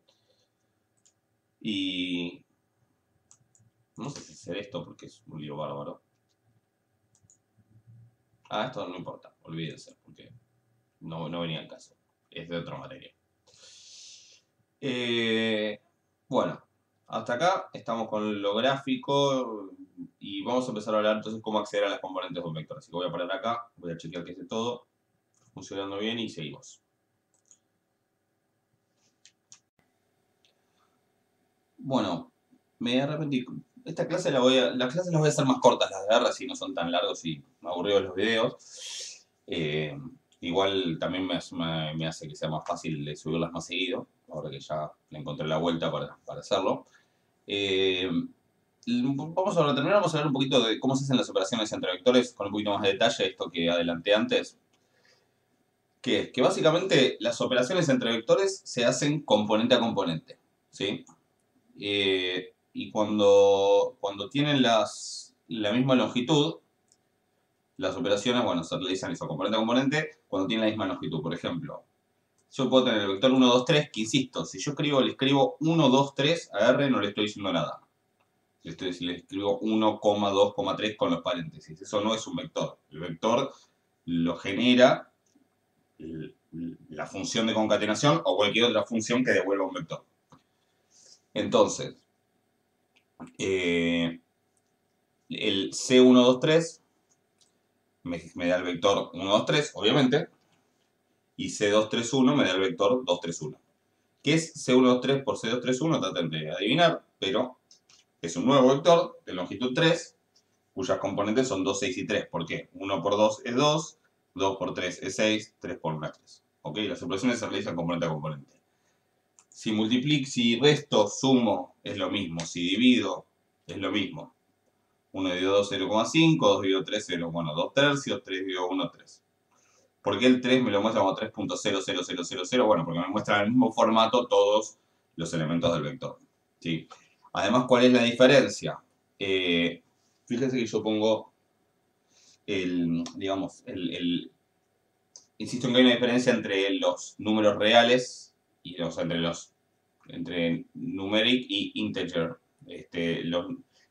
Y no sé si hacer esto porque es un lío bárbaro. Esto no importa, olvídense, porque no venía al caso. Es de otra materia. Bueno, hasta acá estamos con lo gráfico y vamos a empezar a hablar entonces cómo acceder a las componentes de un vector. Así que voy a parar acá, voy a chequear que esté todo funcionando bien y seguimos. Bueno, me arrepentí. Esta clase las clases las voy a hacer más cortas, las de R, así no son tan largos y aburridos los videos. Igual también me hace que sea más fácil de subirlas más seguido, ahora que ya le encontré la vuelta para hacerlo. Vamos a terminar, vamos a hablar un poquito de cómo se hacen las operaciones entre vectores con un poquito más de detalle, esto que adelanté antes. Que básicamente las operaciones entre vectores se hacen componente a componente, ¿sí? Y cuando tienen la misma longitud, las operaciones, bueno, se realizan eso, componente a componente, cuando tienen la misma longitud. Por ejemplo, yo puedo tener el vector 1, 2, 3, que insisto, si yo le escribo 1, 2, 3 a R, no le estoy diciendo nada. Si le escribo 1, 2, 3 con los paréntesis, eso no es un vector. El vector lo genera la función de concatenación o cualquier otra función que devuelva un vector. Entonces, el C123 me da el vector 1, 2, 3, obviamente, y C231 me da el vector 2, 3, 1. ¿Qué es C123 por C231? Traten de adivinar, pero es un nuevo vector de longitud 3, cuyas componentes son 2, 6 y 3. ¿Por qué? 1 por 2 es 2, 2 por 3 es 6, 3 por 1 es 3. ¿Ok? Las operaciones se realizan componente a componente. Si multiplico, si resto, sumo, es lo mismo. Si divido, es lo mismo. 1 dividido 2, 0,5, 2 dividido 3, 0, bueno, 2 tercios, 3 dividido 1, 3. ¿Por qué el 3 me lo muestra como 3.00000? Bueno, porque me muestra en el mismo formato todos los elementos del vector. ¿Sí? Además, ¿cuál es la diferencia? Fíjense que yo pongo insisto en que hay una diferencia entre los números reales y entre numeric y integer.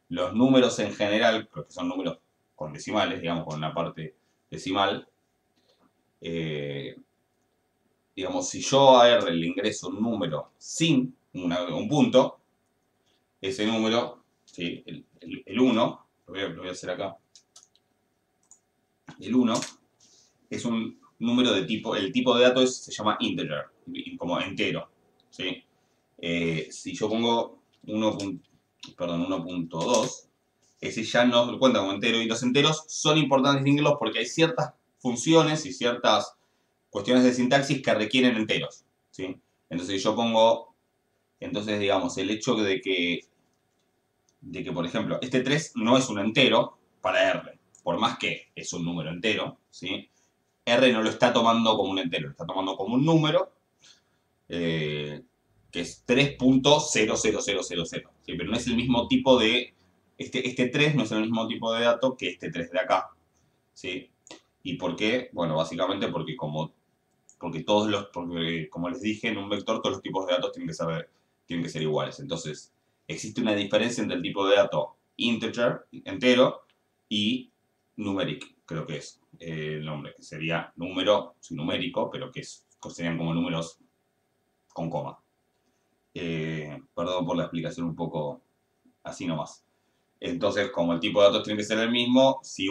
Los números en general, que son números con decimales, digamos, con una parte decimal, digamos, si yo a R le ingreso un número sin un punto, ese número, ¿sí? el 1, lo voy a hacer acá, el 1 es un número de tipo, el tipo de dato se llama integer, como entero, ¿sí? Si yo pongo 1.2, ese ya no cuenta como entero, y los enteros son importantes distinguirlos porque hay ciertas funciones y ciertas cuestiones de sintaxis que requieren enteros, ¿sí? Entonces yo pongo, digamos, el hecho de que, por ejemplo, este 3 no es un entero para R, por más que es un número entero, ¿sí? R no lo está tomando como un entero, lo está tomando como un número, que es 3.00000, ¿sí? Pero no es el mismo tipo de, este 3 no es el mismo tipo de dato que este 3 de acá, ¿sí? ¿Y por qué? Bueno, básicamente porque como les dije, en un vector todos los tipos de datos tienen que ser iguales. Entonces, existe una diferencia entre el tipo de dato integer, entero, y numeric, creo que es el nombre, que sería número, sí, numérico, pero que serían como números con coma. Perdón por la explicación un poco así nomás. Entonces, como el tipo de datos tiene que ser el mismo, si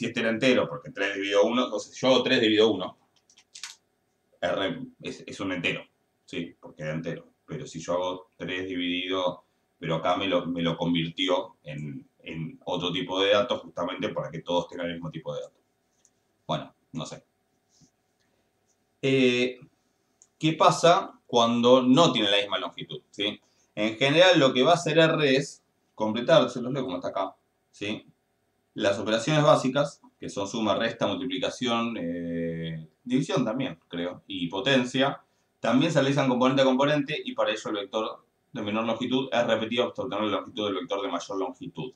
este era entero, porque 3 dividido 1, entonces yo hago 3 dividido 1, R es un entero, ¿sí? Porque era entero. Pero si yo hago 3 dividido, pero acá me lo convirtió en otro tipo de datos justamente para que todos tengan el mismo tipo de datos. Bueno, no sé. ¿Qué pasa cuando no tiene la misma longitud? ¿Sí? En general lo que va a hacer R es completar, se los leo como está acá, ¿sí? Las operaciones básicas, que son suma, resta, multiplicación, división también, creo, y potencia, también se realizan componente a componente y para ello el vector de menor longitud es repetido hasta obtener la longitud del vector de mayor longitud.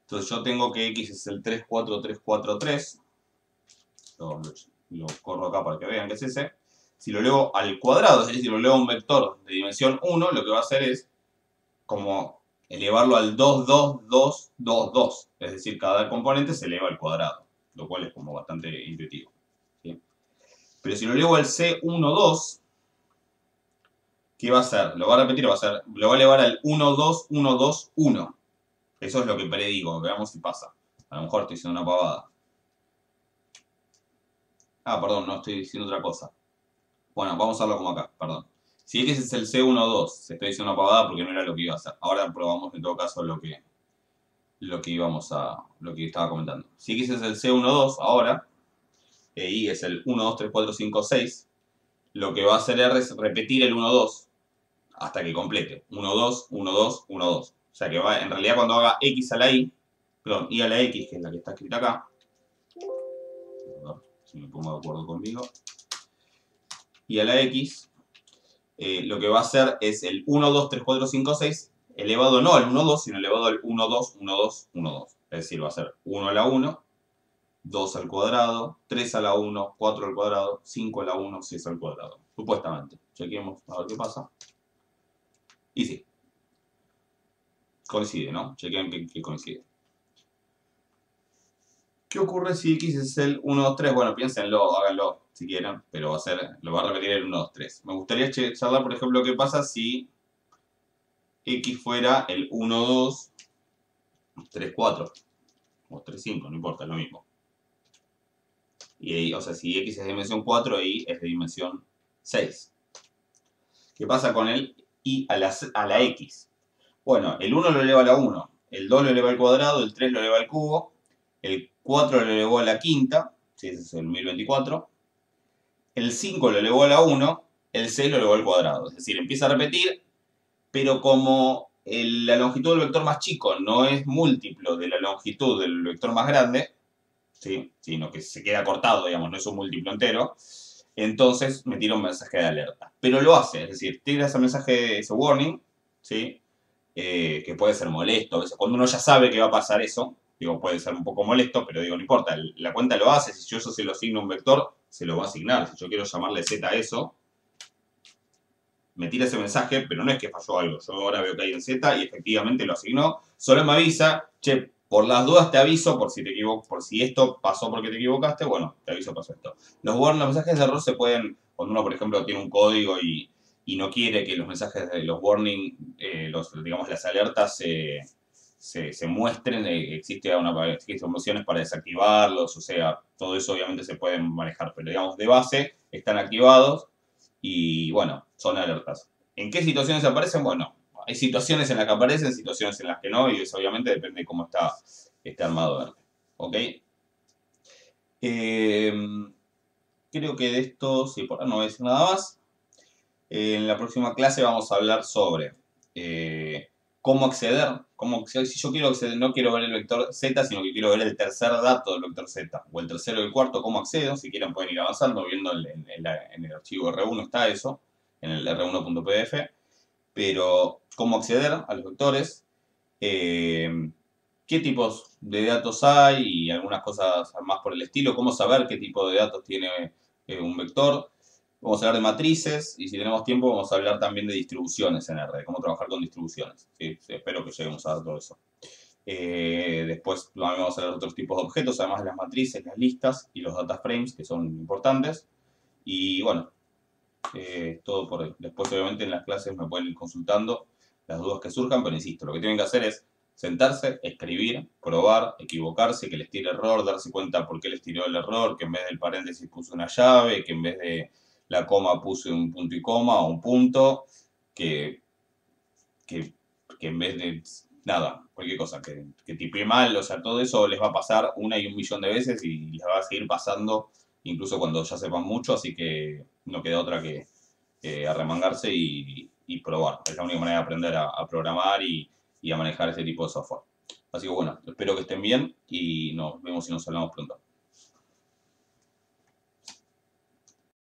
Entonces yo tengo que X es el 3, 4, 3, 4, 3. Lo corro acá para que vean que es ese. Si lo elevo al cuadrado, es decir, si lo elevo a un vector de dimensión 1, lo que va a hacer es como elevarlo al 2, 2, 2, 2, 2. Es decir, cada componente se eleva al cuadrado, lo cual es como bastante intuitivo. ¿Sí? Pero si lo elevo al C1, 2, ¿qué va a hacer? Lo va a repetir, lo va a elevar al 1, 2, 1, 2, 1. Eso es lo que predigo, veamos si pasa. A lo mejor estoy diciendo una pavada. Ah, perdón, no, estoy diciendo otra cosa. Bueno, vamos a hacerlo como acá, perdón. Si X es el C1,2, se estoy diciendo una pavada porque no era lo que iba a hacer. Ahora probamos en todo caso lo que lo que estaba comentando. Si X es el C1,2 ahora, e Y es el 1, 2, 3, 4, 5, 6, lo que va a hacer R es repetir el 1, 2 hasta que complete. 1, 2, 1, 2, 1, 2. O sea que va, en realidad cuando haga X a la Y, perdón, Y a la X, que es la que está escrita acá, a ver si me pongo de acuerdo conmigo, Y a la X, lo que va a hacer es el 1, 2, 3, 4, 5, 6 elevado no al 1, 2, sino elevado al 1, 2, 1, 2, 1, 2. Es decir, va a ser 1 a la 1, 2 al cuadrado, 3 a la 1, 4 al cuadrado, 5 a la 1, 6 al cuadrado. Supuestamente. Chequemos a ver qué pasa. Y sí. Coincide, ¿no? Chequen que coincide. ¿Qué ocurre si X es el 1, 2, 3? Bueno, piénsenlo, háganlo si quieren, pero lo va a repetir el 1, 2, 3. Me gustaría charlar, por ejemplo, qué pasa si X fuera el 1, 2, 3, 4. O 3, 5, no importa, es lo mismo. Y, o sea, si X es de dimensión 4, Y es de dimensión 6. ¿Qué pasa con el Y a la X? Bueno, el 1 lo eleva a la 1, el 2 lo eleva al cuadrado, el 3 lo eleva al cubo, el 4 lo elevó a la quinta, si ese es el 1024, el 5 lo elevó a la 1, el 6 lo elevó al cuadrado. Es decir, empieza a repetir, pero como la longitud del vector más chico no es múltiplo de la longitud del vector más grande, ¿sí? Sino que se queda cortado, digamos, no es un múltiplo entero, entonces me tira un mensaje de alerta. Pero lo hace, es decir, tira ese mensaje, ese warning, ¿sí? Que puede ser molesto. A veces cuando uno ya sabe que va a pasar eso, digo, puede ser un poco molesto, pero digo, no importa, la cuenta lo hace. Si yo eso se lo asigno a un vector, se lo va a asignar. Si yo quiero llamarle z a eso, me tira ese mensaje, pero no es que falló algo. Yo ahora veo que hay en z y efectivamente lo asignó. Solo me avisa, che, por las dudas te aviso, por si te equivoco, por si esto pasó porque te equivocaste, bueno, te aviso, pasó esto. Los mensajes de error se pueden, cuando uno, por ejemplo, tiene un código y no quiere que los mensajes de los warning, digamos, las alertas se muestren, existen opciones para desactivarlos, o sea, todo eso obviamente se puede manejar, pero digamos, de base están activados y bueno, son alertas. ¿En qué situaciones aparecen? Bueno, hay situaciones en las que aparecen, situaciones en las que no, y eso obviamente depende de cómo está armado verde. ¿Ok? Creo que de esto, sí, por ahora no voy a decir nada más. En la próxima clase vamos a hablar sobre cómo acceder. Si yo quiero acceder, no quiero ver el vector z, sino que quiero ver el tercer dato del vector z, o el tercero y el cuarto, cómo accedo. Si quieren pueden ir avanzando, viendo en el archivo R1 está eso, en el r1.pdf. Pero cómo acceder a los vectores, qué tipos de datos hay y algunas cosas más por el estilo, cómo saber qué tipo de datos tiene un vector. Vamos a hablar de matrices y si tenemos tiempo vamos a hablar también de distribuciones en R, de cómo trabajar con distribuciones. ¿Sí? Espero que lleguemos a ver todo eso. Después vamos a hablar de otros tipos de objetos, además de las matrices, las listas y los data frames, que son importantes. Y bueno, todo por hoy. Después obviamente en las clases me pueden ir consultando las dudas que surjan, pero insisto, lo que tienen que hacer es sentarse, escribir, probar, equivocarse, que les tire error, darse cuenta por qué les tiró el error, que en vez del paréntesis puso una llave, que en vez de la coma puse un punto y coma o un punto, que, que, que en vez de nada, cualquier cosa, que tipé mal, o sea, todo eso les va a pasar una y un millón de veces y les va a seguir pasando incluso cuando ya sepan mucho, así que no queda otra que arremangarse y probar. Es la única manera de aprender a programar y a manejar ese tipo de software. Así que bueno, espero que estén bien y nos vemos y nos hablamos pronto.